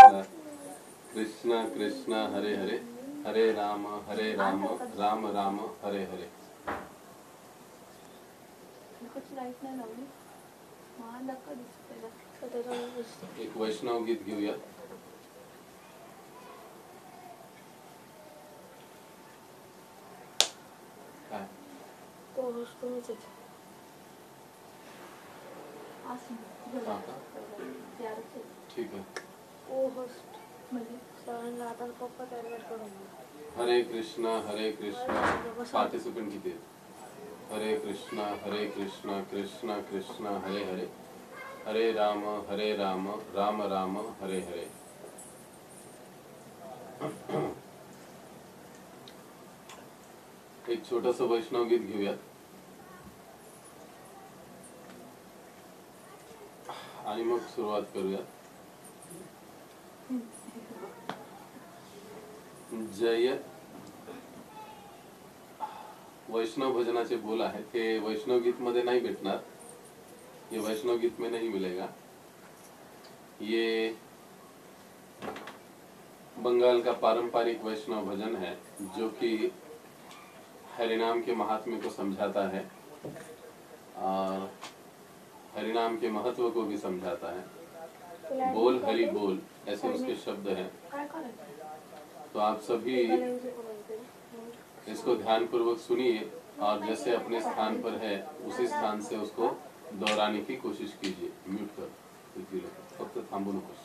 कृष्ण कृष्ण कृष्ण हरे हरे, हरे राम राम राम हरे हरे। एक वैष्णव गीत घेऊया। काय ठीक है। हरे कृष्णा पार्टिसिपेंट किती आहेत? हरे कृष्णा कृष्ण कृष्ण हरे हरे, हरे राम राम राम हरे हरे। एक छोटस वैष्णव गीत घेऊया आणि मग सुरुवात करूया। जय वैष्णव भजनाचे बोल आहेत, हे वैष्णव गीत मध्ये नहीं भेटणार, ये वैष्णव गीत में नहीं मिलेगा। ये बंगाल का पारंपरिक वैष्णव भजन है जो कि हरिनाम के महात्म्य को समझाता है और हरिनाम के महत्व को भी समझाता है। बोल हरि बोल ऐसे उसके शब्द हैं। तो आप सभी इसको ध्यान पूर्वक सुनिए और जैसे अपने स्थान पर है उसी स्थान से उसको दोहराने की कोशिश कीजिए। म्यूट कर फक्त थांबू नकोस।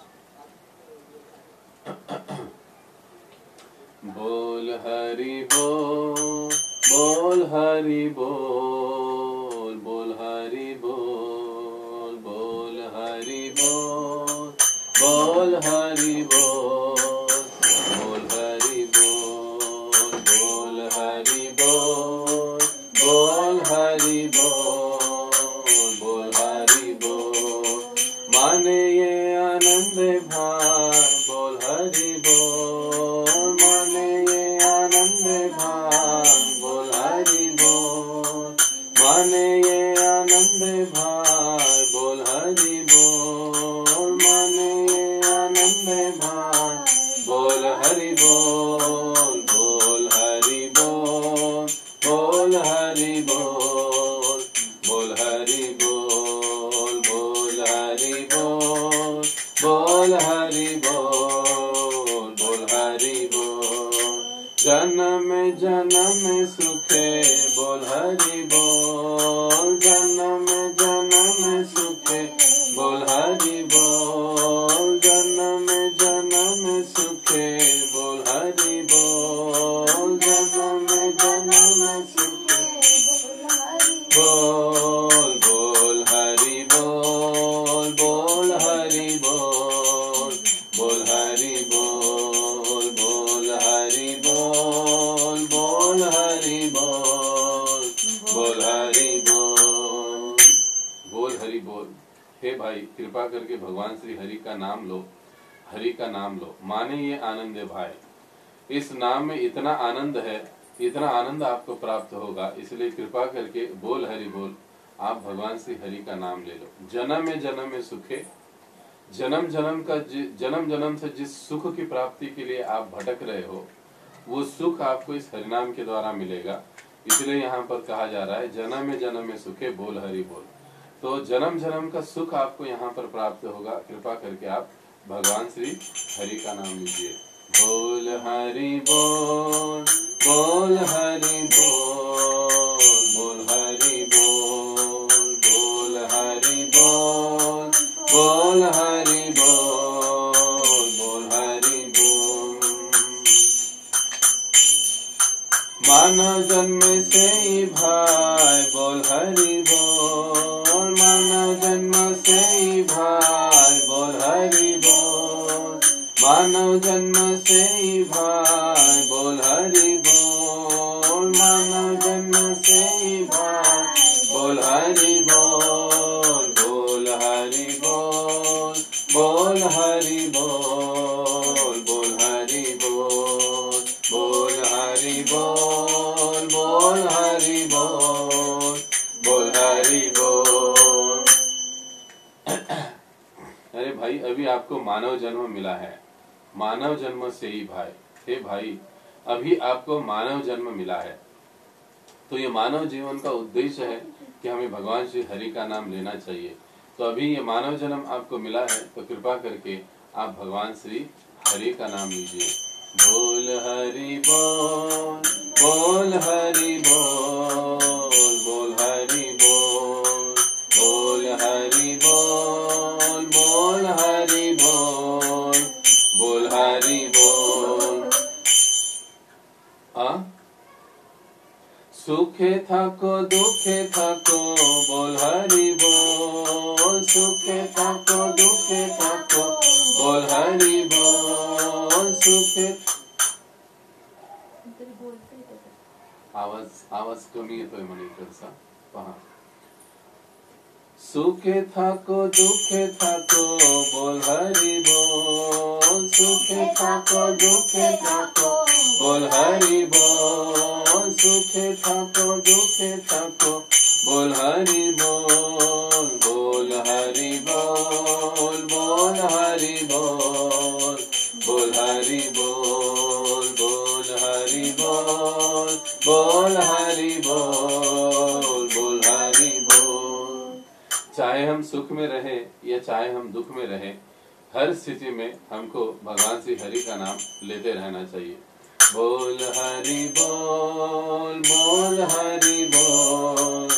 बोल हरि बोल, बोल हरि बोल, बोल हरि बोल, बोल हरि बोल, बोल हरि बोल, बोल हरि बोल, बोल हरि बोल, बोल हरि बोल, बोल हरि बोल। माने ये आनंद भाई बोल हरि बोल, माने ये आनंद भाई बोल हरि बोल, माने ये आनंद भाई बोल हरि बोल, माने ये आनंद भाई बोल हरि बोल, बोल हरि बोल, बोल हरि बोल, बोल हरि बोल, बोल हरि बोल, बोल हरि बोल, बोल हरि बोल। जन्म जन्म सुखे बोल हरि बोल, जन्म जन्म सुखे बोल हरि बोल, जन्म जन्म सुखे बोल हरि बोल, जन्म जन्म सुखे बोल, बोल हरि बोल, बोल हरि बोल, बोल हरि बोल, बोल हरि बोल, बोल हरि बोल, बोल हरि बोल, बोल हरि बोल। हे भाई कृपा करके भगवान श्री हरि का नाम लो, हरि का नाम लो। माने ये आनंद है भाई, इस नाम में इतना आनंद है, इतना आनंद आपको प्राप्त होगा, इसलिए कृपा करके बोल हरि बोल, आप भगवान श्री हरि का नाम ले लो। जन्म में सुखे, जन्म जन्म से जिस सुख की प्राप्ति के लिए आप भटक रहे हो वो सुख आपको इस हरिनाम के द्वारा मिलेगा। इसलिए यहाँ पर कहा जा रहा है जन्म में सुखे बोल हरि बोल। तो जन्म जन्म का सुख आपको यहाँ पर प्राप्त होगा। कृपा करके आप भगवान श्री हरि का नाम लीजिए। बोल हरि बोल, बोल हरि बोल, बोल हरि बोल, बोल हरि बोल, बोल हरि बोल, बोल हरि बोल। मानव जन्म से ही भाई बोल हरि बोल, मानव जन्म से ही भाई बोल हरि बोल, मानव जन्म से ही भाई बोल हरि बोल, मानव जन्म से ही भाई बोल हरि बोल, बोल हरि बोल, बोल हरि बोल, बोल हरि बोल, बोल हरि बोल, बोल हरि बोल, बोल हरि बोल। अरे भाई अभी आपको मानव जन्म मिला है, मानव जन्म से ही भाई, हे भाई अभी आपको मानव जन्म मिला है, तो ये मानव जीवन का उद्देश्य है कि हमें भगवान श्री हरि का नाम लेना चाहिए। तो अभी ये मानव जन्म आपको मिला है, तो कृपा करके आप भगवान श्री हरि का नाम लीजिए। बोल हरि बोल, बोल हरि बोल, बोल हरि बोल, बोल हरि बोल, बोल हरि बोल, बोल हरि बोल। सुखे थाको दुखे थाको बोल हरि बोल, सुखे थाको दुखे थाको बोल हरि बोल, सुखे। आवाज कमी येतोय म्हणे इकडचा पहा। सुखे थाको दुखे थाको बोल हरि बोल, सुखे थाको दुखे थाको बोल हरि बोल, सुखे थाको दुखे थाको बोल हरि बोल, बोल हरि बोल, बोल हरि बोल, बोल हरि बोल, बोल हरि बोल, बोल हरि बोल, बोल हरि बोल। चाहे हम सुख में रहे या चाहे हम दुख में रहे, हर स्थिति में हमको भगवान श्री हरि का नाम लेते रहना चाहिए। बोल हरि बोल, बोल हरि बोल,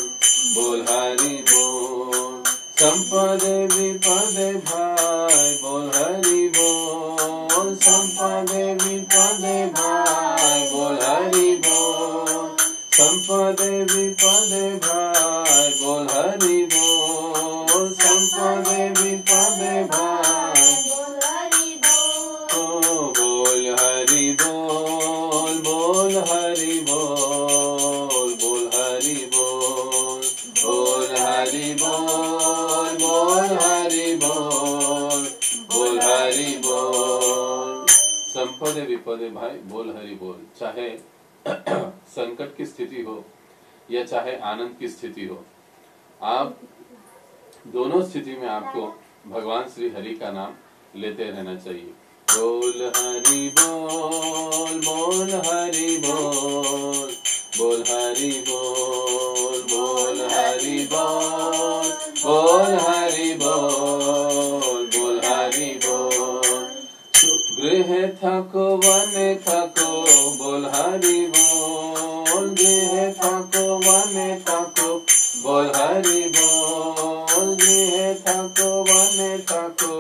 बोल हरि बोल। संपदे विपदे भाई बोल हरि बोल, संपदे विपदे भाई बोल हरि बोल, संपदे विपदे भाई बोल हरि बोल, संपदे विपदे भाई बोल हरि बोल, बोल हरि बोल, बोल हरि बोल, बोल हरि बोल, बोल हरि बोल, बोल हरि बोल, बोल हरि बोल। संपदे विपदे भाई बोल हरि बोल। चाहे संकट की स्थिति हो या चाहे आनंद की स्थिति हो, आप दोनों स्थिति में आपको भगवान श्री हरि का नाम लेते रहना चाहिए। बोल हरि बोल, बोल हरि बोल, बोल हरि बोल, बोल हरि बोल, बोल हरि बोल, बोल हरि बोल। गृह थाको वने थाको बोल हरि बोल, गृह थाको वने थाको बोल हरि बोल, गृह थाको वने थाको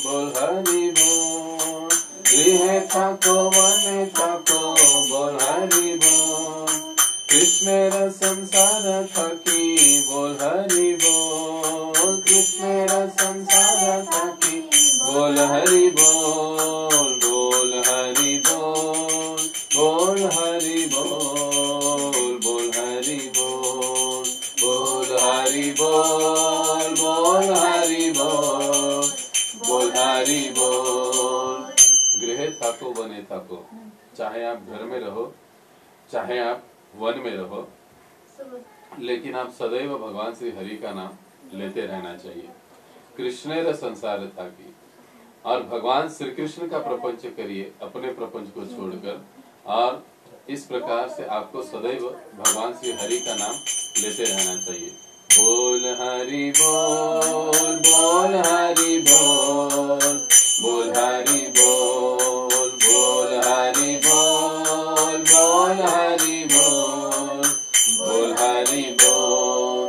बोल हरि बोल, गृह थाको वने थाको बोल हरि बोल। कृष्णेर संसार थाकी बोल हरि बोल, कृष्णेर संसार थाकी बोल हरि बोल, बोल हरि बोल, बोल हरि बोल, बोल हरि बोल, बोल हरि बोल, बोल हरि बोल, बोल हरि बोल। गृह थाको वने थाको, चाहे आप घर में रहो चाहे आप वन में रहो, लेकिन आप सदैव भगवान श्री हरि का नाम लेते रहना चाहिए। कृष्णेर संसार थाकी, और भगवान श्री कृष्ण का प्रपंच करिए अपने प्रपंच को छोड़कर, और इस प्रकार से आपको सदैव भगवान श्री हरि का नाम लेते रहना चाहिए। बोल हरि बोल, बोल हरि बोल, बोल हरि बोल, बोल हरि बोल, बोल हरि बोल, बोल हरि बोल।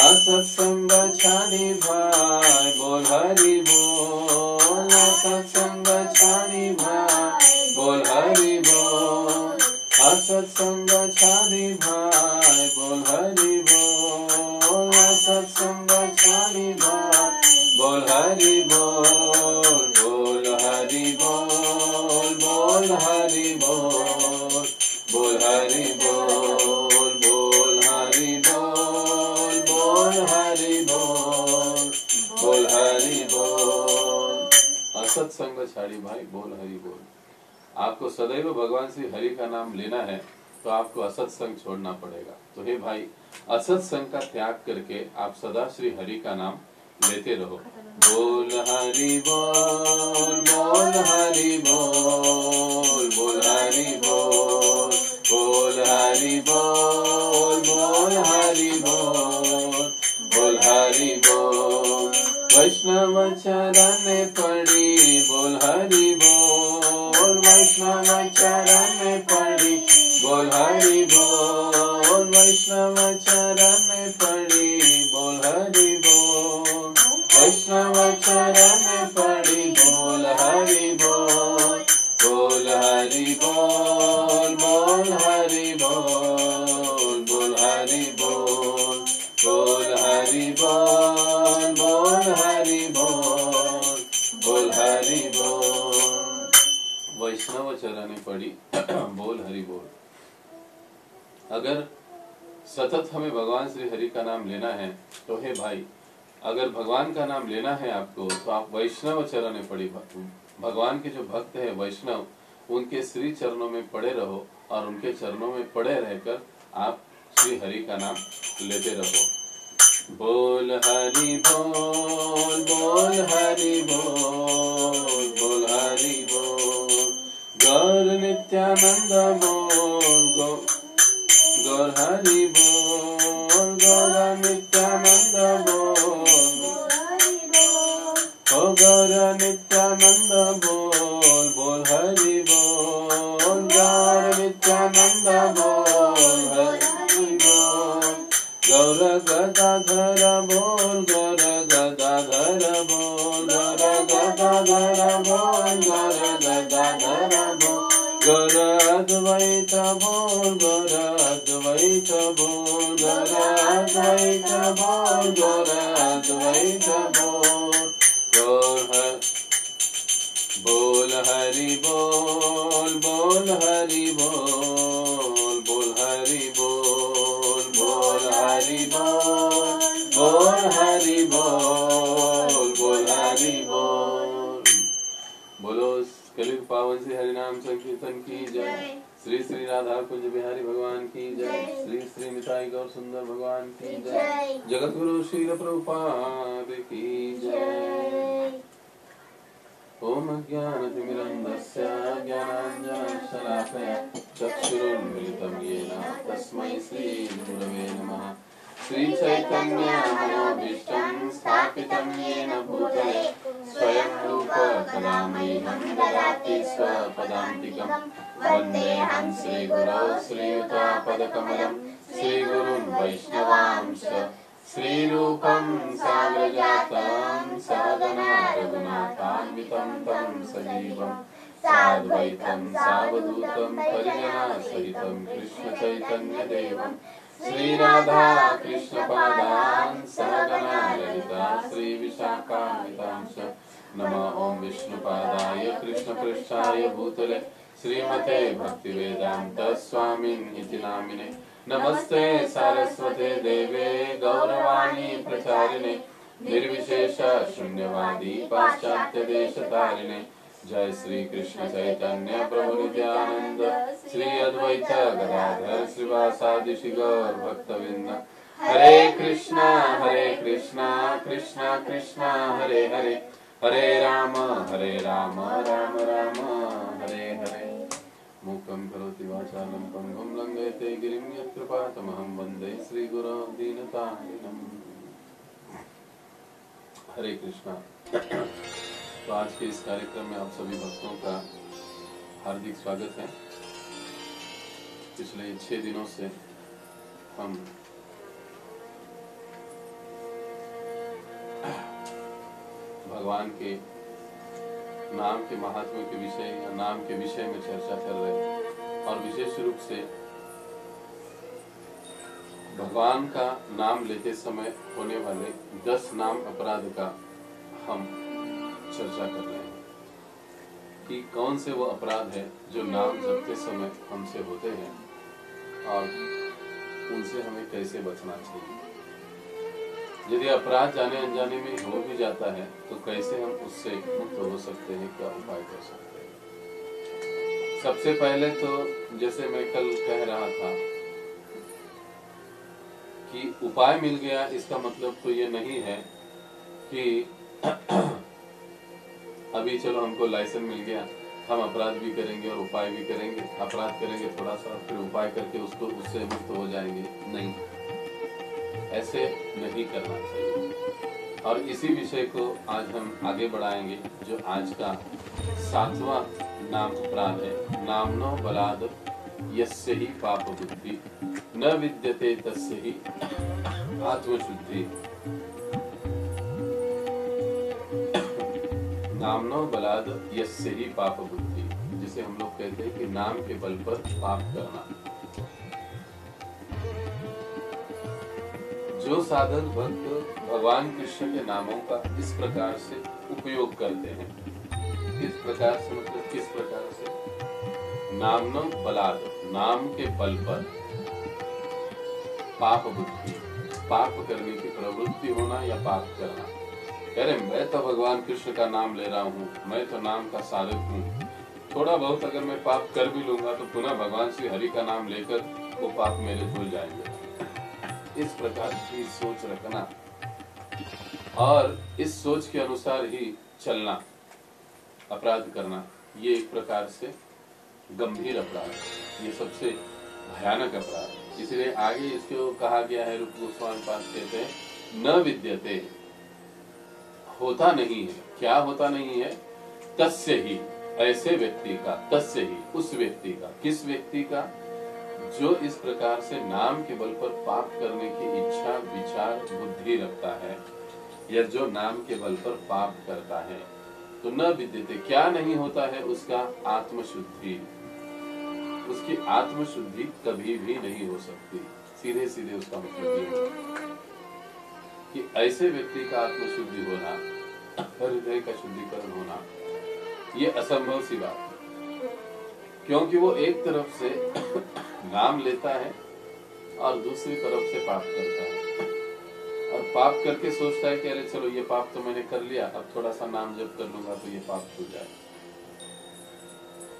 असत्संग छाड़ी भाई बोल हरि बोल, असत्संग छाड़ी भाई बोल हरि बोल, असत्संग छाड़ी भाई बोल हरि बोल, असत्संग छाड़ी भाई बोल हरि बोल, बोल हरि बोल, बोल हरि बोल, बोल हरि बोल, बोल हरि बोल, बोल हरि बोल, बोल हरि बोल। असत्संग छाड़ी भाई बोल हरि बोल। आपको सदैव भगवान श्री हरि का नाम लेना है तो आपको असत्संग छोड़ना पड़ेगा। तो हे भाई, असत्संग का त्याग करके आप सदा श्री हरि का नाम लेते रहो। बोल हरि बोल, बोल हरि बोल, वैष्णव चरणे पड़ी बोल हरि बोल। अगर सतत हमें भगवान श्री हरि का नाम लेना है तो हे भाई, अगर भगवान का नाम लेना है आपको तो आप वैष्णव चरणे पड़ी, भगवान के जो भक्त है वैष्णव, उनके श्री चरणों में पड़े रहो और उनके चरणों में पड़े रहकर आप श्री हरि का नाम लेते रहो। बोल हरि बोल, बोल हरि बोल, बोल हरि बोल। गौर नित्यानंद बोल, गौर हरि बोल, गौर नित्यानंद बोल, ओ गौर नित्यानंद बोल, बोल हरि बोल, गौर नित्यानंद बोल, हरि बोल। गौर गदाधर बोल, गौर गदाधर बोल, गौर गदाधर बोल, गौर गदाधर बोल। गौर अद्वैत बोल, गौर अद्वैत बोल, गौर अद्वैत बोल, गौर अद्वैत बोल। गौर बोल हरि बोल, बोल हरि बोल, बोल हरि बोल, बोल हरि बोल, बोल हरि बोल, बोल हरि बोल। बोलो कलियुग पावन श्री हरिनाम संकीर्तन की जय। श्री श्री राधा कुंज बिहारी भगवान की जय। श्री श्री निताई गौर सुंदर भगवान की जय। जगत गुरु श्री प्रभुपाद की जय। ओम ज्ञानतिमिरन्धस्य ज्ञानाञ्जनशलाकया चक्षुरुन्मिलितं येन तस्मै श्रीगुरवे नमः। श्रीचैतन्यमनोभीष्टं स्थापितं येन भूतले स्वयं रूप कदा मह्यं ददाति स्वपदान्तिकं। वन्देऽहं श्रीगुरौ श्रीयुतापदकमलं श्रीगुरुं वैष्णवांश्च। श्रीरूपं साग्रजातं सहगना रघुनाथान्वितं तं सजीवं साद्वैतं सावधूतं परिजनसहितं कृष्णचैतन्यदेवं श्रीराधा कृष्णपादान् सहगना ललिता श्रीविशाखान्वितांश्च। नमः ओं विष्णुपादाय कृष्णपृष्ठाय भूतले श्रीमते भक्तिवेदान्त स्वामिन् इति नामिने। नमस्ते सारस्वते देवे गौरवाणी प्रचारिणे निर्विशेष शून्यवादी पाश्चात्य देश तारिणे। जय श्री कृष्ण चैतन्य प्रभु नित्यानंद श्री अद्वैत गदाधर श्रीवासादि श्री गौर भक्तवृंद। हरे कृष्णा कृष्णा कृष्णा हरे हरे, हरे राम राम राम हरे हरे। मूकं करोति वाचालं पंगुं लंघयते गिरिं यत्कृपातमहं वन्दे श्रीगुरो दीनतारिणम्। हरे कृष्णा। तो आज के इस कार्यक्रम में आप सभी भक्तों का हार्दिक स्वागत है। पिछले 6 दिनों से हम भगवान के नाम के महात्म्य के विषय या नाम के विषय में चर्चा कर रहे हैं और विशेष रूप से भगवान का नाम लेते समय होने वाले 10 नाम अपराध का हम चर्चा कर रहे हैं कि कौन से वो अपराध है जो नाम जपते समय हमसे होते हैं और उनसे हमें कैसे बचना चाहिए। यदि अपराध जाने अनजाने में हो भी जाता है तो कैसे हम उससे मुक्त हो सकते हैं, क्या उपाय कर सकते हैं। सबसे पहले तो जैसे मैं कल कह रहा था कि उपाय मिल गया, इसका मतलब तो ये नहीं है कि अभी चलो हमको लाइसेंस मिल गया, हम अपराध भी करेंगे और उपाय भी करेंगे। अपराध करेंगे थोड़ा सा, फिर उपाय करके उससे मुक्त हो जाएंगे। नहीं, ऐसे नहीं करना चाहिए। और इसी विषय को आज हम आगे बढ़ाएंगे, जो आज का 7वां नाम अपराध है। नामनो बलाद यस्य ही पाप बुद्धि न विद्यते तस्य ही आत्मशुद्धि। नामनो बलाद यस्य ही पाप बुद्धि, जिसे हम लोग कहते हैं कि नाम के बल पर पाप करना। जो साधक भक्त भगवान कृष्ण के नामों का इस प्रकार से उपयोग करते हैं, इस प्रकार से मतलब किस प्रकार से, नामनो बलाद, नाम के बल पर पाप बुद्धि, पाप करने की प्रवृत्ति होना या पाप करना। कह रहे मैं तो भगवान कृष्ण का नाम ले रहा हूँ, मैं तो नाम का साधक हूँ, थोड़ा बहुत अगर मैं पाप कर भी लूंगा तो पुनः भगवान श्री हरि का नाम लेकर वो पाप मेरे धुल जाएंगे। इस प्रकार की सोच रखना और इस सोच के अनुसार ही चलना, अपराध करना, ये एक प्रकार से गंभीर अपराध, ये सबसे भयानक अपराध। इसलिए आगे इसको कहा गया है, रूप गोस्वामी पाद कहते हैं न विद्यते, होता नहीं है। क्या होता नहीं है? तस्य ही, ऐसे व्यक्ति का, तस्य ही, उस व्यक्ति का, किस व्यक्ति का? जो इस प्रकार से नाम के बल पर पाप करने की इच्छा, विचार, बुद्धि रखता है, या जो नाम के बल पर पाप करता है। तो न विद्यते, क्या नहीं होता है? उसका आत्मशुद्धि, उसकी आत्मशुद्धि कभी भी नहीं हो सकती। सीधे सीधे उसका मतलब ये है कि ऐसे व्यक्ति का आत्मशुद्धि होना, हृदय का शुद्धिकरण होना, ये असंभव सी बात है। क्योंकि वो एक तरफ से नाम लेता है और दूसरी तरफ से पाप करता है, और पाप करके सोचता है कि अरे चलो ये पाप तो मैंने कर लिया, अब थोड़ा सा नाम जप कर लूंगा तो ये पाप छूट जाए।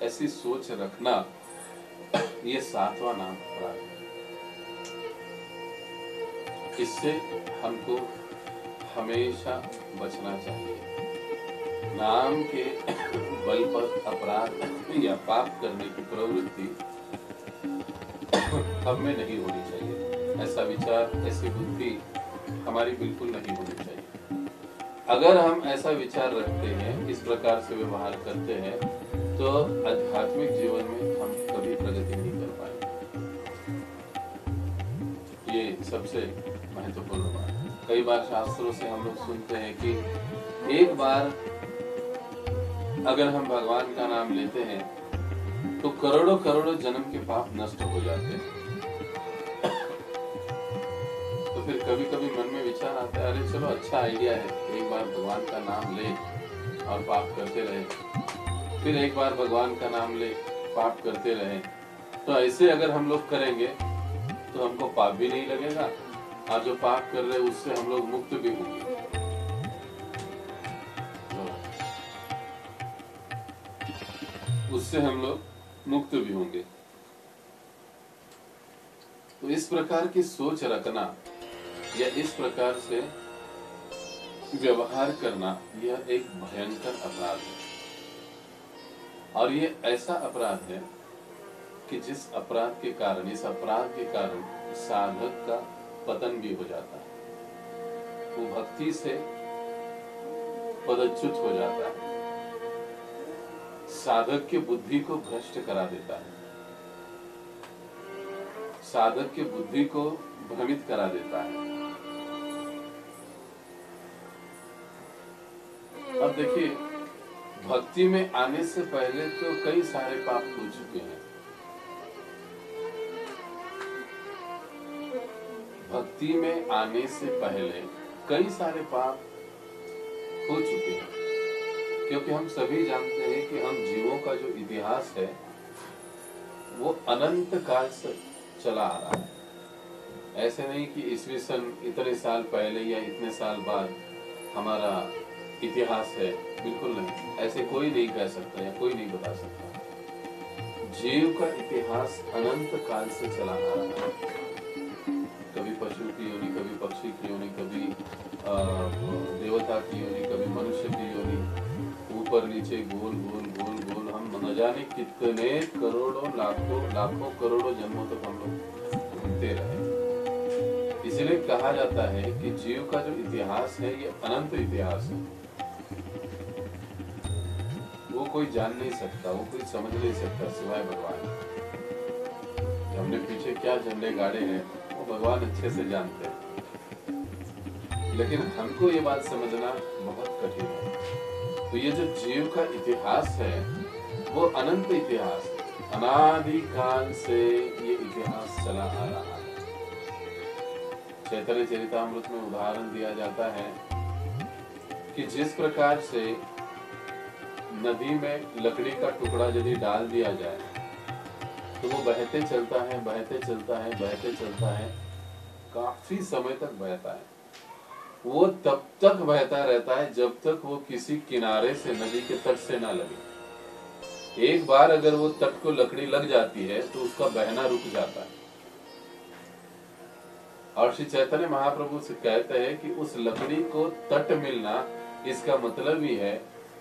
ऐसी सोच रखना ये 7वां नाम अपराध है। इससे हमको हमेशा बचना चाहिए। नाम के बल पर अपराध या पाप करने की प्रवृत्ति हम में नहीं होनी चाहिए। ऐसा विचार, ऐसी बुद्धि हमारी बिल्कुल नहीं होनी चाहिए। अगर हम ऐसा विचार रखते हैं, इस प्रकार से व्यवहार करते हैं, तो आध्यात्मिक जीवन में हम कभी प्रगति नहीं कर पाएंगे। ये सबसे महत्वपूर्ण बात है। कई बार शास्त्रों से हम लोग सुनते हैं कि एक बार अगर हम भगवान का नाम लेते हैं तो करोड़ों करोड़ों जन्म के पाप नष्ट हो जाते हैं। तो फिर कभी कभी मन में विचार आता है, अरे चलो अच्छा आइडिया है, एक बार भगवान का नाम ले और पाप करते रहे, फिर एक बार भगवान का नाम ले, पाप करते रहे। तो ऐसे अगर हम लोग करेंगे तो हमको पाप भी नहीं लगेगा, और जो पाप कर रहे उससे हम लोग मुक्त भी होंगे। उससे हम लोग मुक्त भी होंगे। तो इस प्रकार की सोच रखना या इस प्रकार से व्यवहार करना, यह एक भयंकर अपराध है। और ये ऐसा अपराध है कि जिस अपराध के कारण, इस अपराध के कारण साधक का पतन भी हो जाता है। वो भक्ति से पदच्युत हो जाता है, साधक की बुद्धि को भ्रष्ट करा देता है, साधक की बुद्धि को भ्रमित करा देता है। अब देखिए, भक्ति में आने से पहले तो कई सारे पाप हो चुके हैं। भक्ति में आने से पहले कई सारे पाप हो चुके हैं, क्योंकि हम सभी जानते हैं कि हम जीवों का जो इतिहास है वो अनंत काल से चला आ रहा है। ऐसे नहीं कि ईस्वी सन इतने साल पहले या इतने साल बाद हमारा इतिहास है, बिल्कुल नहीं। ऐसे कोई नहीं कह सकता या कोई नहीं बता सकता। जीव का इतिहास अनंत काल से चला आ रहा है। कभी पशु की योनि, कभी पक्षी की योनि, कभी देवता की योनि, कभी मनुष्य की योनि, ऊपर नीचे गोल गोल गोल गोल, हम न जाने कितने करोड़ों लाखों करोड़ों जन्मों तक हम लोग घूमते रहे। इसलिए कहा जाता है कि जीव का जो इतिहास है ये अनंत इतिहास है। वो कोई जान नहीं सकता, वो कोई समझ नहीं सकता सिवाय भगवान। हमने पीछे क्या झंडे गाड़े हैं वो भगवान अच्छे से जानते हैं, लेकिन हमको ये बात समझना बहुत कठिन है। तो ये जो जीव का इतिहास है वो अनंत इतिहास, अनादिकाल से ये इतिहास चला आ रहा है। चैतन्य चरितामृत में उदाहरण दिया जाता है कि जिस प्रकार से नदी में लकड़ी का टुकड़ा यदि डाल दिया जाए तो वो बहते चलता है, बहते चलता है, बहते चलता है, काफी समय तक बहता है। वो तब तक बहता रहता है जब तक वो किसी किनारे से, नदी के तट से ना लगे। एक बार अगर वो तट को लकड़ी लग जाती है तो उसका बहना रुक जाता है। और श्री चैतन्य महाप्रभु से कहते हैं कि उस लकड़ी को तट मिलना, इसका मतलब ही है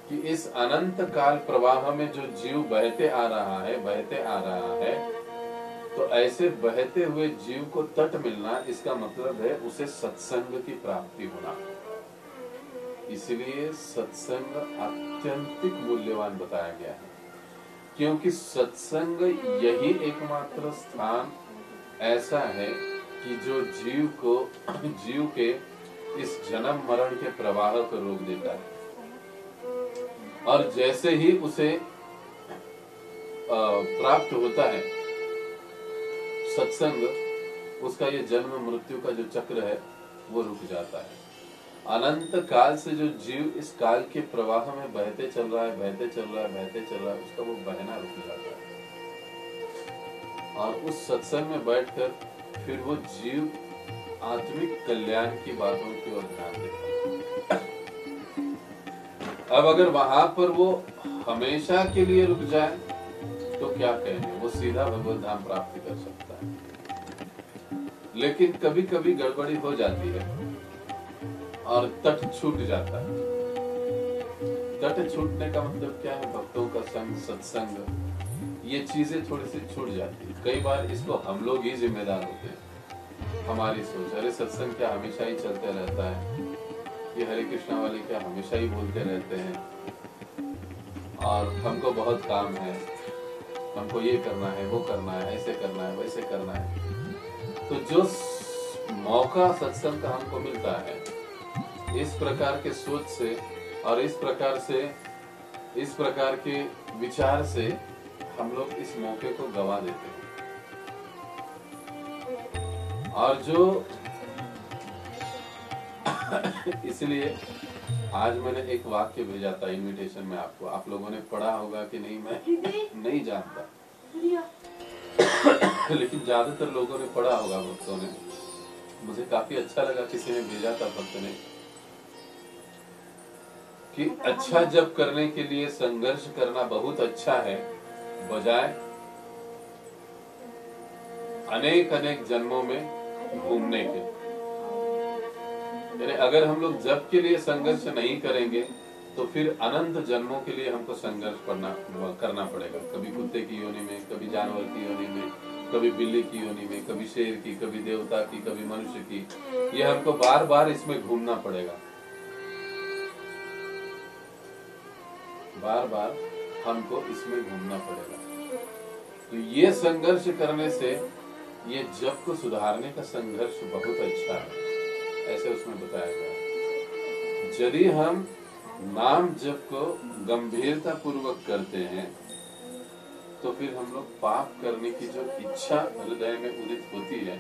कि इस अनंत काल प्रवाह में जो जीव बहते आ रहा है, बहते आ रहा है, तो ऐसे बहते हुए जीव को तट मिलना, इसका मतलब है उसे सत्संग की प्राप्ति होना। इसलिए सत्संग अत्यंतिक मूल्यवान बताया गया है, क्योंकि सत्संग यही एकमात्र स्थान ऐसा है कि जो जीव के इस जन्म मरण के प्रवाह को रोक देता है। और जैसे ही उसे प्राप्त होता है सत्संग, उसका ये जन्म मृत्यु का जो चक्र है वो रुक जाता है। अनंत काल से जो जीव इस काल के प्रवाह में बहते चल रहा है, बहते चल रहा है, बहते चल रहा है, उसका वो बहना रुक जाता है। और उस सत्संग में बैठकर फिर वो जीव आत्मिक कल्याण की बातों की ओर ध्यान देता है। अब अगर वहां पर वो हमेशा के लिए रुक जाए तो क्या कहने, वो सीधा भगवत धाम प्राप्ति कर सकता है। लेकिन कभी कभी गड़बड़ी हो जाती है और तट छूट जाता है। तट छूटने का मतलब क्या है? भक्तों का संग, सत्संग, ये चीजें थोड़ी सी छूट जाती है। कई बार इसको हम लोग ही जिम्मेदार होते हैं। हमारी सोच, अरे सत्संग क्या हमेशा ही चलते रहता है, ये हरे कृष्णा वाले क्या हमेशा ही बोलते रहते हैं, और हमको बहुत काम है, हमको ये करना है, वो करना है, ऐसे करना है, वैसे करना है। तो जो मौका सत्संग का हमको मिलता है, इस प्रकार के सोच से और इस प्रकार के विचार से हम लोग इस मौके को गवा देते हैं। और जो इसलिए आज मैंने एक वाक्य भेजा था इनविटेशन में आपको, आप लोगों ने पढ़ा होगा कि नहीं मैं नहीं जानता, लेकिन ज्यादातर लोगों ने पढ़ा होगा, भक्तों ने। मुझे काफी अच्छा लगा, किसी ने भेजा था भक्त ने, कि अच्छा जब करने के लिए संघर्ष करना बहुत अच्छा है, बजाय अनेक अनेक जन्मों में घूमने के। यानी अगर हम लोग जब के लिए संघर्ष नहीं करेंगे तो फिर अनंत जन्मों के लिए हमको संघर्ष करना पड़ेगा। कभी कुत्ते की योनि में, कभी जानवर की योनि में, कभी बिल्ली की योनि में, कभी शेर की, कभी देवता की, कभी मनुष्य की। ये हमको बार बार इसमें घूमना पड़ेगा, बार बार हमको इसमें घूमना पड़ेगा। तो ये संघर्ष करने से ये जप को सुधारने का संघर्ष बहुत अच्छा है, ऐसे उसमें बताया गया। यदि हम नाम जप को गंभीरता पूर्वक करते हैं तो फिर हम लोग पाप करने की जो इच्छा हृदय में उदित होती है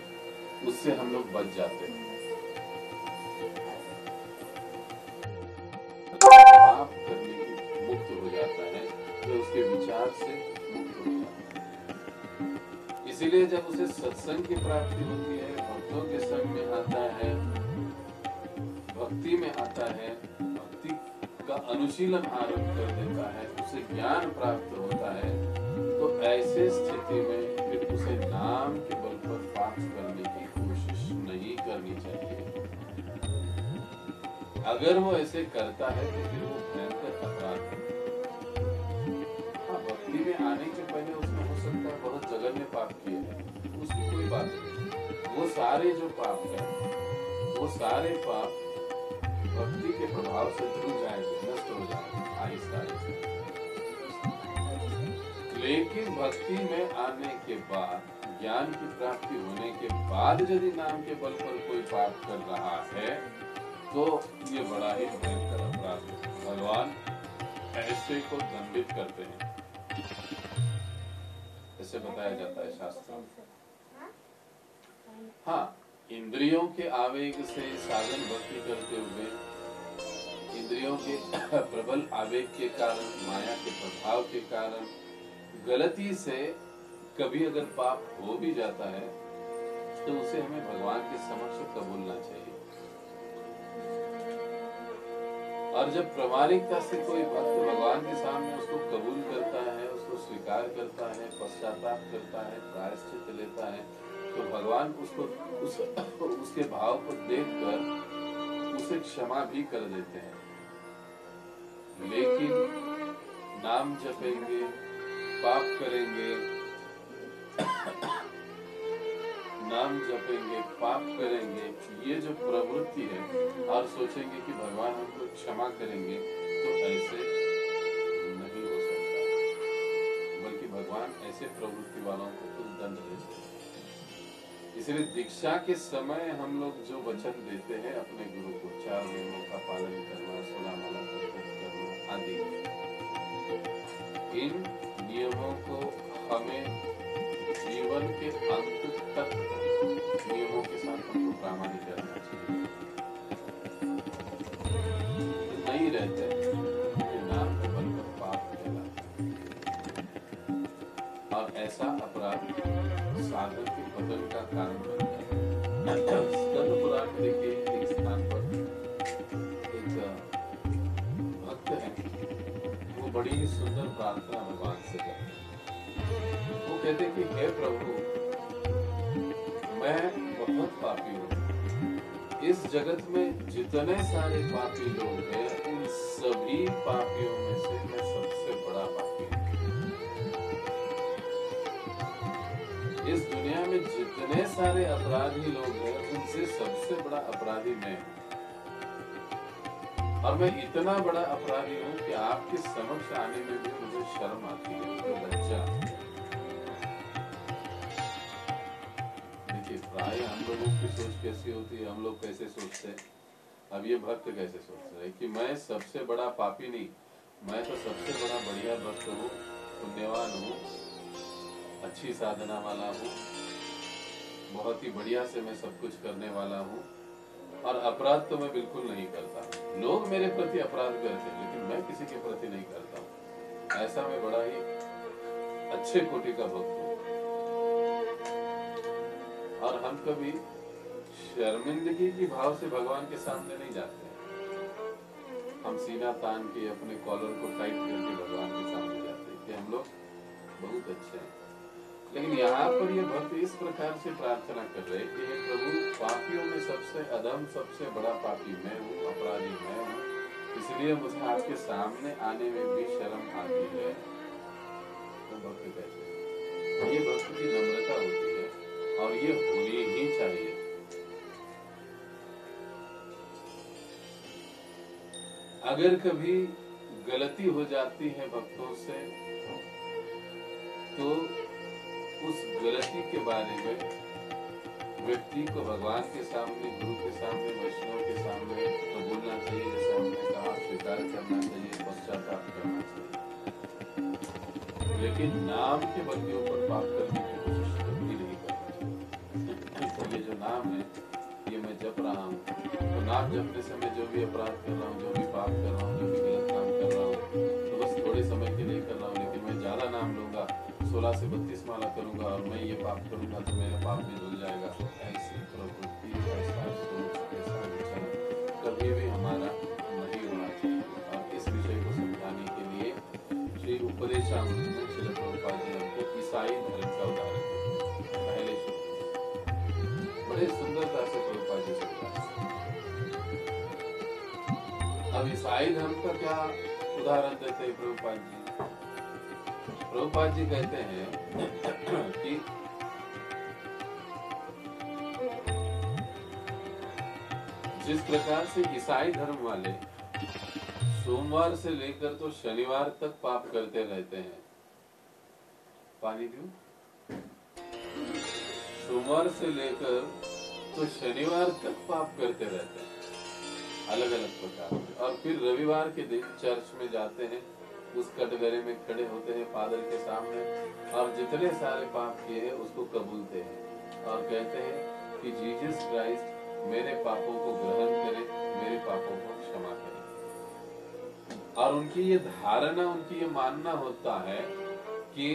उससे हम लोग बच जाते हैं। पाप करने की मुक्त हो जाता है, तो उसके विचार से मुक्त हो जाता है। इसीलिए जब उसे सत्संग की प्राप्ति होती है, भक्तों के संग में आता है, भक्ति में आता है, भक्ति का अनुशीलन आरंभ कर देता है, उसे ज्ञान प्राप्त होता है, तो ऐसे स्थिति में फिर उसे नाम के बल पर पाप करने की कोशिश नहीं करनी चाहिए। अगर वो ऐसे करता है तो फिर वो भयंकर अपराध है। हाँ, भक्ति में आने के पहले उसने हो सकता है बहुत जघन्य पाप किए हैं, उसकी कोई बात नहीं। वो सारे जो पाप हैं, वो सारे पाप भक्ति के प्रभाव से धुल जाएंगे, नष्ट हो जाएंगे आहिस्ता आहिस्ता। लेकिन भक्ति में आने के बाद, ज्ञान की प्राप्ति होने के बाद यदि नाम के बल पर कोई पाप कर रहा है तो ये बड़ा ही भयंकर अपराध है। भगवान ऐसे को दंडित करते हैं, ऐसे बताया जाता है शास्त्रों में। हाँ, इंद्रियों के आवेग से साधन भक्ति करते हुए, इंद्रियों के प्रबल आवेग के कारण, माया के प्रभाव के कारण गलती से कभी अगर पाप हो भी जाता है तो उसे हमें भगवान के समक्ष कबूलना चाहिए। और जब प्रामाणिकता से कोई भक्त भगवान के सामने उसको कबूल करता है, उसको स्वीकार करता है, पश्चाताप करता है, प्रायश्चित लेता है, तो भगवान उसको उसके भाव को देखकर उसे क्षमा भी कर देते हैं। लेकिन नाम जपेंगे, पाप करेंगे, नाम जपेंगे, पाप करेंगे, ये जो प्रवृत्ति है, और सोचेंगे कि भगवान हमको क्षमा करेंगे, तो ऐसे नहीं हो सकता। बल्कि भगवान ऐसे प्रवृत्ति वालों को कुछ दंड देते हैं। इसलिए दीक्षा के समय हम लोग जो वचन देते हैं अपने गुरु को, 4 नियमों का पालन करना, 16 माला करना आदि, इन नियमों को हमें जीवन के अंत तक नियमों के साथ हमको प्रामाणिक रहना चाहिए। नहीं रहते तो नाम के बल पर पाप कहलाता है, और ऐसा अपराध साधक के पतन का कारण बनता है। स्कंद पुराण में देखिए एक स्थान पर एक भक्त है, वो बड़ी ही सुंदर प्रार्थना भगवान से करते हैं। वो कहते हैं कि हे प्रभु, मैं बहुत पापी हूँ। इस जगत में जितने सारे पापी लोग हैं, उन सभी पापियों में से मैं सबसे बड़ा पापी हूँ। इस दुनिया में जितने सारे अपराधी लोग हैं, उनसे सबसे बड़ा अपराधी मैं हूँ। और मैं इतना बड़ा अपराधी हूँ कि आपके समक्ष आने में भी मुझे शर्म आती है, मुझे लज्जा। देखिए, प्राय हम लोगों की सोच कैसी होती है, हम लोग कैसे सोचते हैं। अब ये भक्त कैसे सोच रहे हैं कि मैं सबसे बड़ा पापी नहीं, मैं तो सबसे बड़ा बढ़िया भक्त हूँ, पुण्यवान हूँ, अच्छी साधना वाला हूँ, बहुत ही बढ़िया से मैं सब कुछ करने वाला हूँ, और अपराध तो मैं बिल्कुल नहीं करता। लोग मेरे प्रति अपराध करते हैं, लेकिन मैं किसी के प्रति नहीं करता हूँ। ऐसा मैं बड़ा ही अच्छे कोटि का भक्त हूँ। और हम कभी शर्मिंदगी की भाव से भगवान के सामने नहीं जाते हैं। हम सीना तान के अपने कॉलर को टाइट करके भगवान के सामने जाते हैं कि हम लोग बहुत अच्छे हैं। लेकिन यहाँ पर ये भक्त इस प्रकार से प्रार्थना कर रहे कि हे प्रभु, पापियों में सबसे अधम, सबसे बड़ा पापी मैं हूँ, अपराधी मैं हूँ, इसलिए मुझे आपके सामने आने में भी शर्म आती है। तो भक्त कहते हैं, ये भक्त की नम्रता होती है, और ये होनी ही चाहिए। अगर कभी गलती हो जाती है भक्तों से, तो उस गलती के बारे में व्यक्ति को भगवान के सामने, गुरु के सामने, वैष्णव के सामने बोलना चाहिए। जैसे हमने कहा, स्वीकार करना चाहिए, पश्चाताप करना चाहिए, लेकिन नाम के बल के ऊपर पाप करने की कोशिश कभी नहीं करनी चाहिए। तो ये जो नाम है, ये मैं जप रहा हूँ, तो नाम जपने से मैं जो भी अपराध कर रहा हूँ, जो भी पाप कर रहा हूँ, जो भी गलत काम कर रहा हूँ, तो बस थोड़े समय के लिए कर रहा हूँ, लेकिन मैं ज्यादा नाम लूंगा, 16 से 32 माला करूंगा, और मैं ये पाप करूंगा तो मेरा पाप भी धुल जाएगा। तो ऐसी प्रवृत्ति, ऐसा सोच, ऐसा विचार कभी भी हमारा नहीं होना चाहिए। और इस विषय को समझाने के लिए श्री उपदेशामृत में श्रील प्रभुपाद जी हमको ईसाई धर्म का उदाहरण देते हैं। पहले बड़े सुंदरता से प्रभुपाद जी समझाते हैं। अब ईसाई धर्म का क्या उदाहरण देते हैं प्रभुपाद जी? प्रभुपाद जी कहते हैं कि जिस प्रकार से ईसाई धर्म वाले सोमवार से लेकर तो शनिवार तक पाप करते रहते हैं। पानी दूं? सोमवार से लेकर तो शनिवार तक पाप करते रहते हैं, अलग अलग प्रकार के। और फिर रविवार के दिन चर्च में जाते हैं, उस कटघरे में खड़े होते हैं फादर के सामने, और जितने सारे पाप किए हैं उसको कबूलते हैं, और कहते हैं कि जीसस क्राइस्ट मेरे पापों को ग्रहण करे, मेरे पापों को क्षमा करे। और उनकी ये धारणा, उनकी ये मानना होता है कि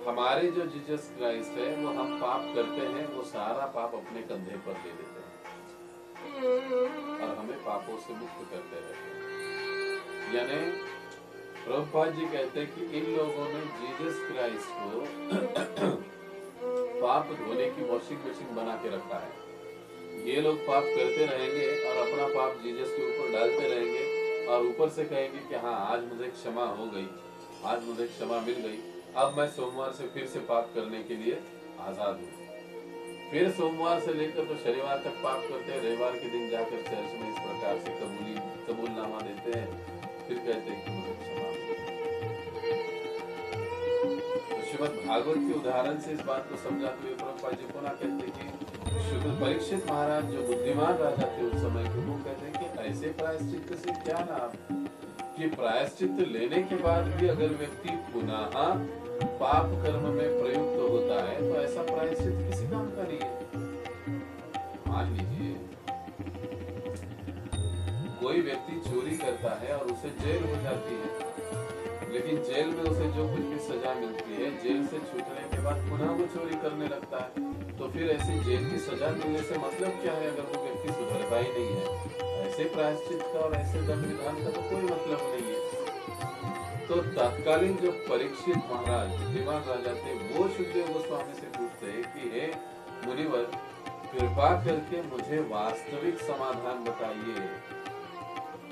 हमारे जो जीसस क्राइस्ट है वो हम पाप करते हैं, वो सारा पाप अपने कंधे पर ले लेते हैं और हमें पापों से मुक्त करते रहते हैं। यानी प्रभुपाद जी कहते हैं कि इन लोगों ने जीसस क्राइस्ट को पाप धोने की वॉशिंग मशीन बना के रखा है। ये लोग पाप करते रहेंगे और अपना पाप जीसस के ऊपर डालते रहेंगे और ऊपर से कहेंगे कि हाँ आज मुझे क्षमा हो गई, आज मुझे क्षमा मिल गई, अब मैं सोमवार से फिर से पाप करने के लिए आजाद हूँ। फिर सोमवार से लेकर तो शनिवार तक पाप करते हैं, रविवार के दिन जाकर चर्च में इस प्रकार से कबूलनामा देते हैं, फिर कहते हैं कि मुझे क्षमा मिल गई। तो श्रीमद् भागवत के उदाहरण से इस बात को समझाते हुए प्रभुपाद जी पुनः कहते हैं कि परीक्षित महाराज जो बुद्धिमान राजा थे उस समय के, वो कहते हैं कि ऐसे प्रायश्चित से क्या लाभ, कि प्रायश्चित लेने के बाद भी अगर व्यक्ति पुनः पाप कर्म में प्रयुक्त होता है तो ऐसा प्रायश्चित किसी काम का नहीं है। मान लीजिए कोई व्यक्ति चोरी करता है और उसे जेल हो जाती है, लेकिन जेल में उसे जो कुछ भी सजा मिलती है, जेल से छूटने के बाद पुनः वो चोरी करने लगता है, तो फिर ऐसी जेल की सजा मिलने से मतलब क्या है अगर वो व्यक्ति सुधरता ही नहीं है। ऐसे प्रायश्चित का और ऐसे दंड विधान का तो कोई मतलब नहीं है। तो तत्कालीन जो परीक्षित महाराज बुद्धिमान राजा थे, वो सुखदेव गोस्वामी से पूछते हैं कि हे मुनिवर, कृपा करके मुझे वास्तविक समाधान बताइए।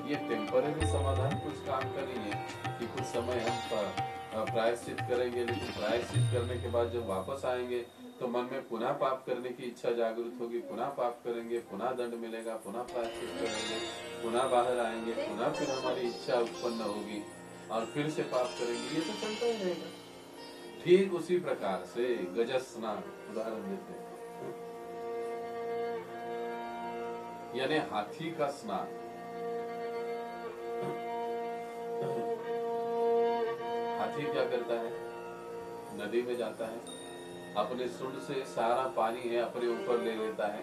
ये टेम्पररी समाधान कुछ काम का नहीं है कि कुछ समय हम प्रायश्चित करेंगे, लेकिन प्रायश्चित करने के बाद जब वापस आएंगे तो मन में पुनः पाप करने की इच्छा जागृत होगी, पुनः पाप करेंगे, पुनः दंड मिलेगा, पुनः प्रायश्चित करेंगे, पुनः बाहर आएंगे, पुनः फिर हमारी इच्छा उत्पन्न होगी और फिर से पाप करेंगे। ये तो चलता ही रहेगा। ठीक उसी प्रकार से गज स्नान उदाहरण देते हैं, यानी हाथी का स्नान। हाथी क्या करता है, नदी में जाता है, अपने सूंड से सारा पानी है अपने ऊपर ले लेता है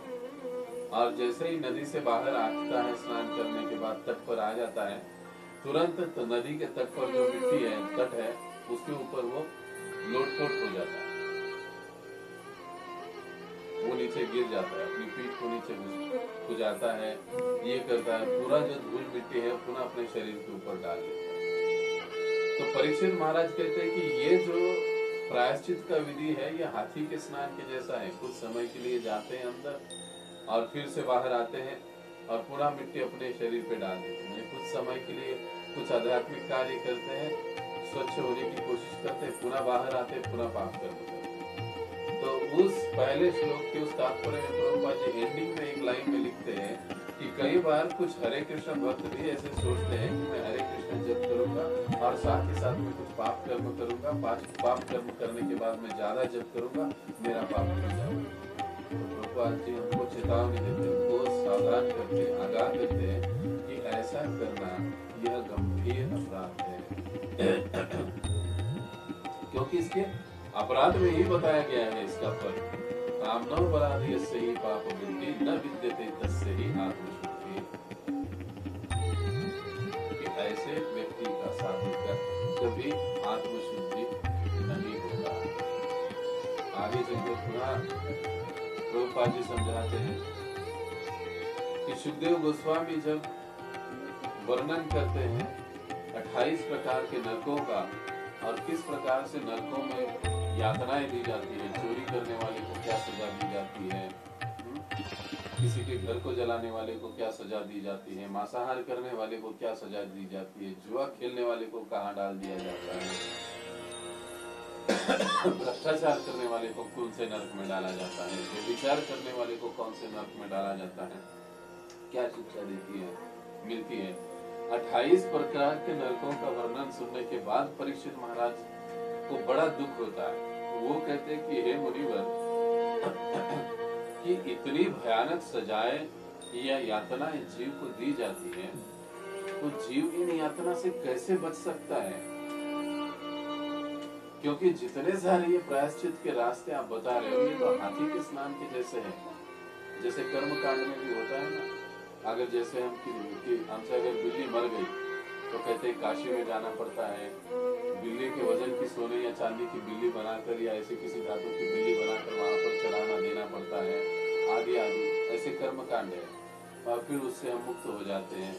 और जैसे ही नदी से बाहर आता है स्नान करने के बाद तट पर आ जाता है, तुरंत तो नदी के तट पर जो मिट्टी है, तट है, उसके ऊपर वो लोटपोट हो जाता है, वो नीचे गिर जाता है, अपनी पीठ को नीचे खुजाता है, ये करता है, पूरा जो धूल मिट्टी है पुनः अपने शरीर के ऊपर डाल देता है। तो परीक्षित महाराज कहते हैं कि ये जो प्रायश्चित का विधि है ये हाथी के स्नान के जैसा है। कुछ समय के लिए जाते हैं अंदर और फिर से बाहर आते हैं और पुनः मिट्टी अपने शरीर पे डाल देते हैं। कुछ समय के लिए कुछ आध्यात्मिक कार्य करते हैं, स्वच्छ होने की कोशिश करते हैं, पुनः बाहर आते हैं, पुनः पाप करते हैं। तो उस पहले श्लोक के उस तात्पर्य में प्रभुपाद जी एंडिंग में एक लाइन में लिखते हैं कि कई बार कुछ हरे कृष्ण भक्त भी ऐसे सोचते हैं कि मैं हरे कृष्ण जप करूंगा और साथ ही साथ में कुछ पाप कर्म करूंगा, पाप कर्म करने के बाद मैं ज्यादा जप करूंगा, मेरा पाप हो जाएगा। तो प्रभुपाद जी हमको चेतावनी देते हैं, हमको सावधान करते हैं, आगाह करते हैं कि ऐसा करना यह गंभीर अपराध है। क्योंकि इसके अपराध में ही बताया गया है इसका फल, कामनो अपराध यस्य ही पाप बुद्धि न विद्यते तस्य ही आत्मशुद्धि। कि ऐसे व्यक्ति का साधु का कभी आत्मशुद्धि नहीं होगा। आगे चलकर पुनः प्रभुपाद जी समझाते हैं कि सुखदेव गोस्वामी जब वर्णन करते हैं 28 प्रकार के नरकों का और किस प्रकार से नरकों में यातनाएं दी जाती है, चोरी करने वाले को क्या सजा दी जाती है, किसी के घर को जलाने वाले को क्या सजा दी जाती है, मांसाहार करने वाले को क्या सजा दी जाती है, जुआ खेलने वाले को कहाँ डाल दिया जाता है, भ्रष्टाचार करने वाले को कौन से नरक में डाला जाता है, व्यभिचार करने वाले को कौन से नरक में डाला जाता है, क्या शिक्षा देती है मिलती है। 28 प्रकार के नरकों का वर्णन सुनने के बाद परीक्षित महाराज को बड़ा दुख होता है। वो कहते हैं कि हे मुनिवर, कि इतनी भयानक सजाएं या यातनाएं जीव को दी जाती है, तो जीव इन यातना से कैसे बच सकता है? क्योंकि जितने सारे ये प्रायश्चित के रास्ते आप बता रहे हो, ये तो हाथी के स्नान के जैसे हैं। जैसे कर्म कांड में भी होता है ना, अगर जैसे हमसे अगर बिल्ली मर गई तो कहते हैं काशी में जाना पड़ता है, बिल्ली के वजन की सोने या चांदी की बिल्ली बनाकर या ऐसे किसी धातु की बिल्ली बनाकर वहां पर चढ़ाना देना पड़ता है, आदि आदि ऐसे कर्म कांड है। और फिर उससे हम मुक्त हो जाते हैं।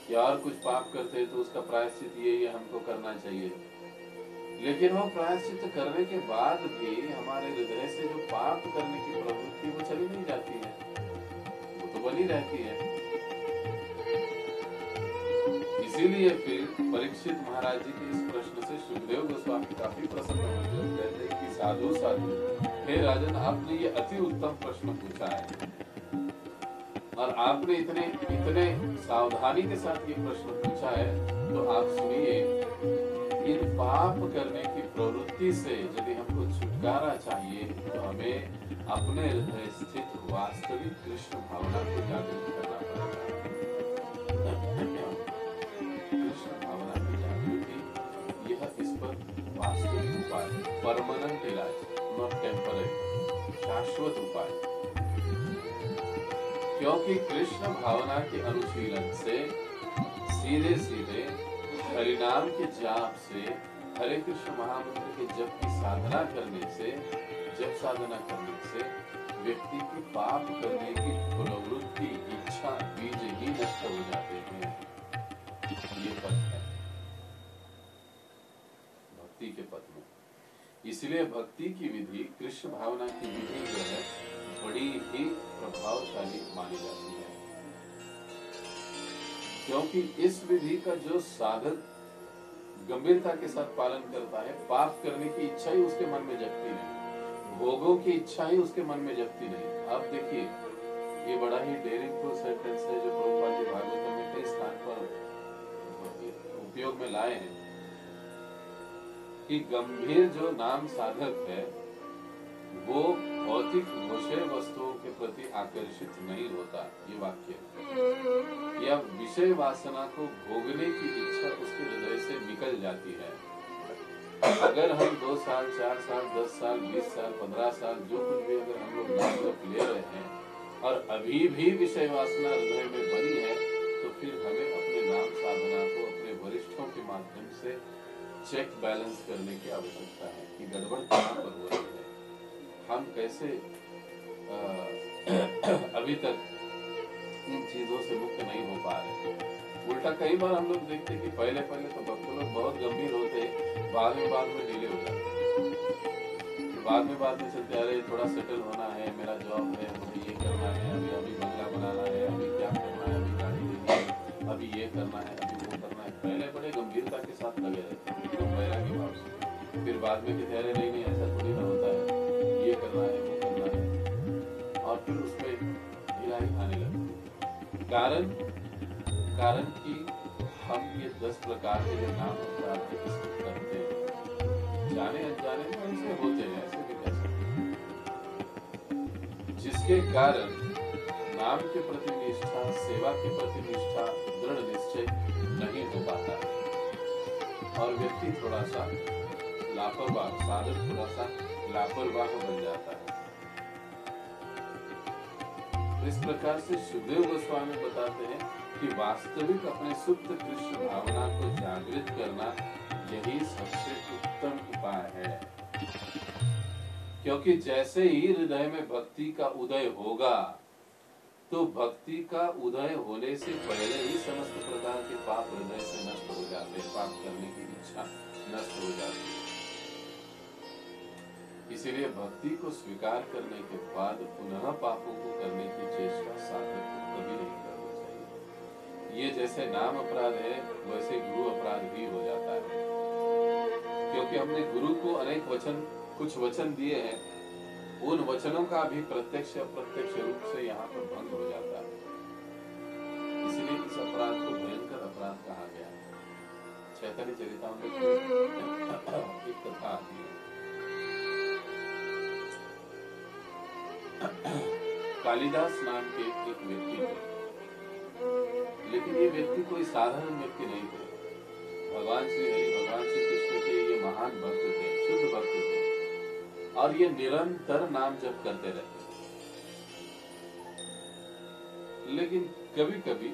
या और कुछ पाप करते हैं तो उसका प्रायश्चित ये हमको करना चाहिए। लेकिन वो प्रायश्चित करने के बाद भी हमारे हृदय से जो पाप करने की प्रवृत्ति वो चली नहीं जाती है, वो तो बनी रहती है। इसीलिए फिर परीक्षित महाराज जी के इस प्रश्न से सुखदेव गोस्वामी काफी प्रसन्न हुए। कहते हैं कि साधु साधु, हे राजन, आपने ये अति उत्तम प्रश्न पूछा है और आपने इतने सावधानी के साथ ये प्रश्न पूछा है, तो आप सुनिए, इन पाप करने की प्रवृत्ति से यदि हमको छुटकारा चाहिए तो हमें अपने हृदय स्थित वास्तविक कृष्ण भावना को जागृत करना पड़ेगा। कृष्ण भावना की जागृति यह इस पर वास्तविक उपाय, परमानेंट इलाज, नॉट टेम्पररी, शाश्वत उपाय। क्योंकि कृष्ण भावना के अनुशीलन से सीधे सीधे हरिनाम के जाप से, हरे कृष्ण महामंत्र के जप की साधना करने से, जप साधना करने से व्यक्ति की पाप करने की प्रवृत्ति, इच्छा, बीज ही नष्ट हो जाते हैं। ये पथ है भक्ति के पथ में। इसलिए भक्ति की विधि, कृष्ण भावना की विधि जो है बड़ी ही प्रभावशाली मानी जाती है। क्योंकि इस विधि का जो साधक गंभीरता के साथ पालन करता है, पाप करने की इच्छा ही उसके मन में जगती नहीं, भोगों की इच्छा ही उसके मन में जगती नहीं। आप देखिए, ये बड़ा ही डेयरिंग सेंटेंस है जो प्रभुपाद जी भागवत में कई स्थान पर उपयोग में लाए हैं कि गंभीर जो नाम साधक है वो भौतिक विषय वस्तुओं के प्रति आकर्षित नहीं होता। ये वाक्य या विषय वासना को भोगने की इच्छा उसके हृदय से निकल जाती है। अगर हम 2 साल, 4 साल, 10 साल, 20 साल, 15 साल, जो कुछ भी अगर हम लोग नाम जप ले रहे हैं और अभी भी विषय वासना हृदय में बनी है, तो फिर हमें अपने नाम साधना को अपने वरिष्ठों के माध्यम से चेक बैलेंस करने की आवश्यकता है कि गड़बड़ कहाँ पर हो रही है, हम कैसे अभी तक इन चीजों से मुक्त नहीं हो पा रहे। उल्टा कई बार हम लोग देखते हैं कि पहले तो भक्त लोग बहुत गंभीर होते, बाद में ढीले हो जाते, बाद में चलते, अरे थोड़ा सेटल होना है, मेरा जॉब है, मुझे ये करना है, अभी बंगला बनाना है, अभी क्या करना है, अभी गाड़ी लेनी है, अभी ये करना है, अभी वो करना है। पहले बड़े गंभीरता के साथ लगे रहते हैं, एकदम बैरागी भाव से। फिर बाद में कहते अरे नहीं ऐसा थोड़ी ना होता है, ये करना है, वो करना है, और फिर उसमें ढिलाई आने लगती है। कारण कि हम ये 10 प्रकार के जो नाम अपराध करते हैं, जाने अनजाने में उनसे होते हैं, ऐसे भी कह सकते हैं, जिसके कारण नाम के प्रति निष्ठा, सेवा के प्रति निष्ठा, दृढ़ निश्चय नहीं हो पाता है और व्यक्ति थोड़ा सा लापरवाह, साधक थोड़ा सा लापरवाह बन जाता है। इस प्रकार से सुखदेव गोस्वामी बताते हैं कि वास्तविक अपने सुप्त कृष्ण भावना को जागृत करना यही सबसे उत्तम उपाय है। क्योंकि जैसे ही हृदय में भक्ति का उदय होगा, तो भक्ति का उदय होने से पहले ही समस्त प्रकार के पाप हृदय से नष्ट हो जाते हैं, पाप करने की इच्छा नष्ट हो जाती है। इसीलिए भक्ति को स्वीकार करने के बाद पुनः पापों को करने की चेष्टा साधक को कभी नहीं करनी चाहिए। ये जैसे नाम अपराध है, वैसे गुरु अपराध भी हो जाता है। क्योंकि हमने गुरु को अनेक कुछ वचन दिए हैं, उन वचनों का भी प्रत्यक्ष अप्रत्यक्ष रूप से यहाँ पर भंग हो जाता है। इसलिए इस अपराध को भयंकर अपराध कहा गया है। चैतन्य चरितामृत में एक कथा आती है। कालिदास नाम के एक व्यक्ति थे, लेकिन ये व्यक्ति कोई साधारण व्यक्ति नहीं थे। भगवान श्री हरि, भगवान श्री कृष्ण के ये महान भक्त थे, शुद्ध भक्त थे और ये निरंतर नाम जप करते रहते थे। लेकिन कभी कभी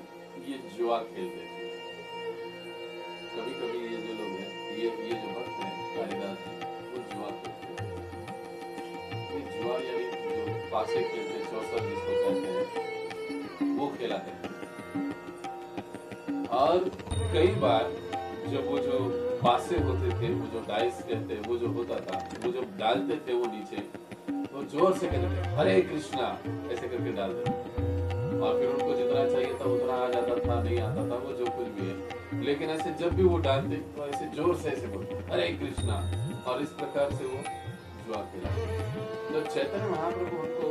ये जुआ खेलते थे ये जो भक्त है कालिदास जी, वो जुआ खेलते थे। ये जुआ यानी जो पासे खेलते, चौसर जिसको कहते हैं, वो खेला करते थे। और कई बार जब वो जो पासे होते थे, वो जो डाइस कहते हैं, वो जो होता था, वो जब डालते थे वो नीचे, वो जोर से कहते थे हरे कृष्णा ऐसे करके डालते थे। और फिर उनको जितना चाहिए था उतना आ जाता था, नहीं आता था, वो जो कुछ भी है। लेकिन ऐसे जब भी वो डालते तो ऐसे जोर से ऐसे बोलते हरे कृष्णा, और इस प्रकार से वो जुआ खेला। तो चैतन्य महाप्रभु हमको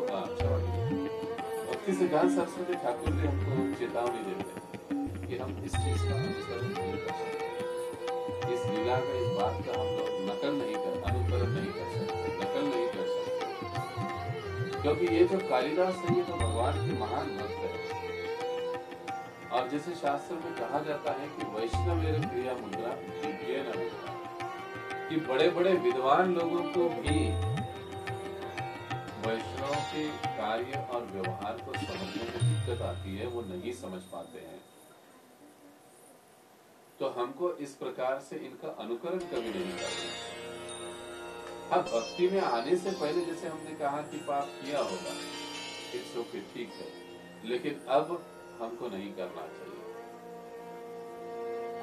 भक्ति सिद्धांत सरस्वती ठाकुर जी हमको चेतावनी देते हैं कि हम इस चीज का अनुसरण नहीं कर सकते, इस लीला का, इस बात का हम लोग अनुकरण नहीं कर सकते, क्योंकि ये जो कालिदास है ये तो भगवान के महान भक्त है। और जैसे शास्त्र में कहा जाता है कि वैष्णव क्रिया मुद्रा विज्ञान मुद्रा, कि बड़े बड़े विद्वान लोगों को भी वैष्णव के कार्य और व्यवहार को समझने में दिक्कत आती है, वो नहीं समझ पाते हैं। तो हमको इस प्रकार से इनका अनुकरण कभी नहीं करना। हाँ, भक्ति में आने से पहले जैसे हमने कहा कि पाप किया होगा, इट्स ओके, ठीक है, लेकिन अब हमको नहीं करना चाहिए।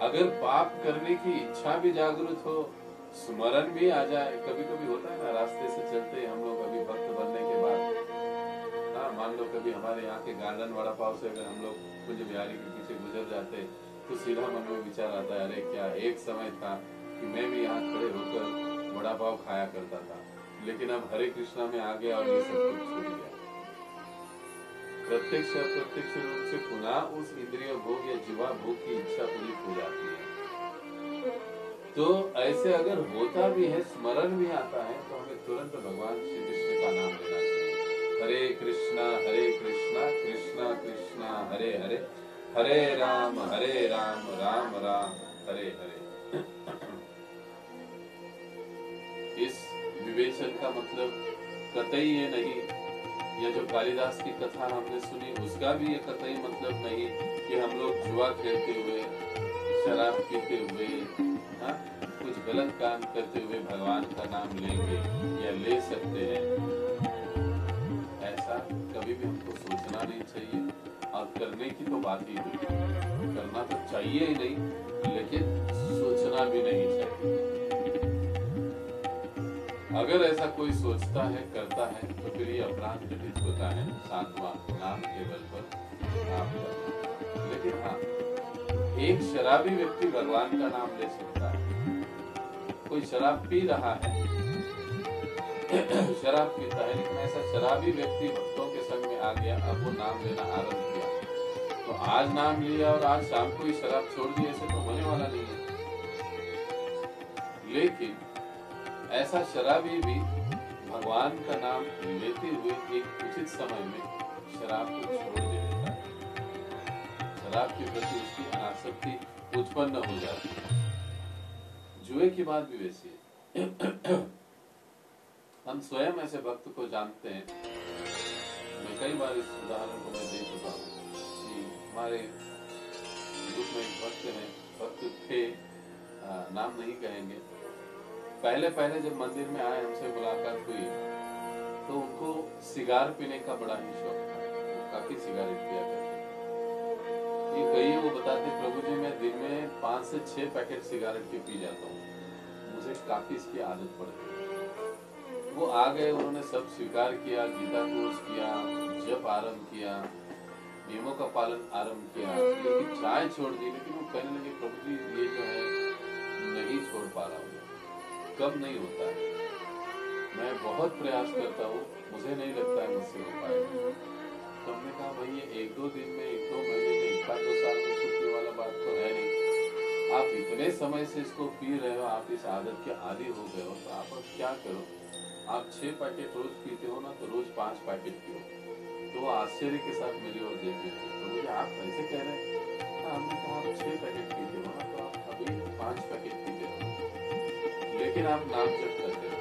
अगर पाप करने की इच्छा भी जागृत हो, स्मरण भी आ जाए, कभी कभी होता है ना, रास्ते से चलते हम लोग अभी भक्त बनने के बाद, हाँ मान लो कभी हमारे यहाँ के गार्डन वड़ा पाव से अगर हम लोग कुंज बिहारी के पीछे गुजर जाते तो सीधा मन में विचार आता है, अरे क्या एक समय था कि मैं भी यहाँ खड़े होकर वड़ा पाव खाया करता था, लेकिन अब हरे कृष्णा में आ गया और ये सब कुछ छूट गया। प्रत्यक्ष अप्रत्यक्ष रूप से पुनः उस इंद्रिय भोग या जीवा भोग की इच्छा पूरी हो जाती है। तो ऐसे अगर होता भी है, स्मरण भी आता है, तो हमें तुरंत भगवान श्री कृष्ण का नाम लेना चाहिए। हरे कृष्णा कृष्णा कृष्णा हरे हरे, हरे राम राम राम हरे हरे। इस विवेचन का मतलब कतई ये नहीं, या जो कालिदास की कथा हमने सुनी उसका भी ये कतई मतलब नहीं कि हम लोग जुआ खेलते हुए, शराब पीते हुए, हाँ, कुछ गलत काम करते हुए भगवान का नाम लेंगे या ले सकते हैं। ऐसा कभी भी हमको सोचना नहीं चाहिए, और करने की तो बात ही नहीं, करना तो चाहिए ही नहीं, लेकिन सोचना भी नहीं चाहिए। अगर ऐसा कोई सोचता है, करता है, तो फिर ये अपराध घटित होता है। 7वां नाम के बल पर नाम करना। लेकिन हाँ, एक शराबी व्यक्ति भगवान का नाम ले सकता है। कोई शराब पी रहा है, शराब पीता है, लेकिन ऐसा शराबी व्यक्ति भक्तों के संग में आ गया, अब वो नाम लेना आरंभ किया, तो आज नाम लिया और आज शाम को ही शराब छोड़ दी, ऐसे तो होने वाला नहीं है। लेकिन ऐसा शराबी भी भगवान का नाम लेते हुए एक उचित समय में शराब को छोड़ दे देता है। शराब के प्रति उसकी अनासक्ति उत्पन्न हो जाती है। जुए की बात भी वैसी है। हम स्वयं ऐसे भक्त को जानते हैं। मैं कई बार इस उदाहरण को मैं दे चुका हूँ कि हमारे ग्रुप में एक भक्त थे, नाम नहीं कहेंगे। पहले जब मंदिर में आए, हमसे मुलाकात हुई, तो उनको सिगार पीने का बड़ा ही शौक था। वो काफी सिगारेट पिया करते। ये कई वो बताते, प्रभु जी मैं दिन में 5 से 6 पैकेट सिगारेट के पी जाता हूँ, मुझे काफी इसकी आदत पड़ गई। वो आ गए, उन्होंने सब स्वीकार किया, गीता कोर्स किया, जप आरंभ किया, नियमों का पालन आरंभ किया, लेकिन चाय छोड़ दी। लेकिन वो कहने लगे, प्रभु जी ये जो है नहीं छोड़ पा रहा हूँ, कब नहीं होता है, मैं बहुत प्रयास करता हूँ, मुझे नहीं लगता है मुझसे हो पाएगा। तो हमने कहा भाई ये 1-2 दिन में, 1-2 महीने में, 1-2 साल में छूटने वाला बात तो है नहीं। आप इतने समय से इसको पी रहे हो, आप इस आदत के आदी हो गए हो, तो आप अब क्या करो, आप 6 पैकेट रोज पीते हो ना, तो रोज 5 पैकेट पियो। तो वो आश्चर्य के साथ मेरी ओर देखते थे, तो मुझे आप ऐसे कह रहे हैं? हमने कहा आप 6 पैकेट पीते हो ना, तो आप अभी 5 पैकेट पीते हो, लेकिन आप नाम जप करते रहो,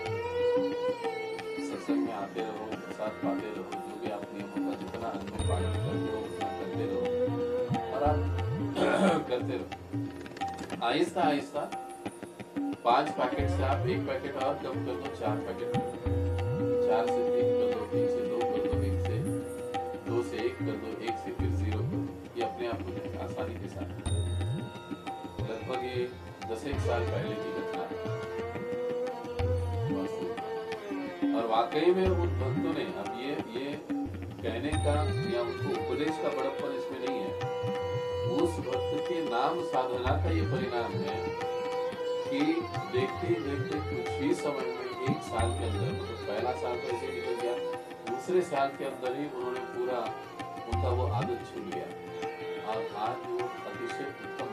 सत्संग में आते रहो, प्रसाद पाते रहो, जो भी आप नियमों का जितना अनुभव पालन करते हो उतना करते रहो, और आप करते रहो। आहिस्ता आहिस्ता 5 पैकेट से आप 1 पैकेट और कम कर दो, 4 पैकेट कर दो, 4 से 3 कर दो, 3 से 2 कर दो, 1 से 2 से 1 कर दो, 1 से फिर 0 कर दो। ये अपने आप हो जाएगा आसानी के साथ। लगभग ये 10 साल पहले की घटना है और वाकई में उन भक्तों ने, अब ये कहने का या उनको उपदेश का बड़प्पन इसमें नहीं है, उस भक्त के नाम साधना का ये परिणाम है कि देखते देखते कुछ ही समय में 1 साल के अंदर, मतलब पहला साल तो ऐसे निकल गया, दूसरे साल के अंदर ही उन्होंने पूरा उनका वो आदत छूट गया और आज वो अतिशय उत्तम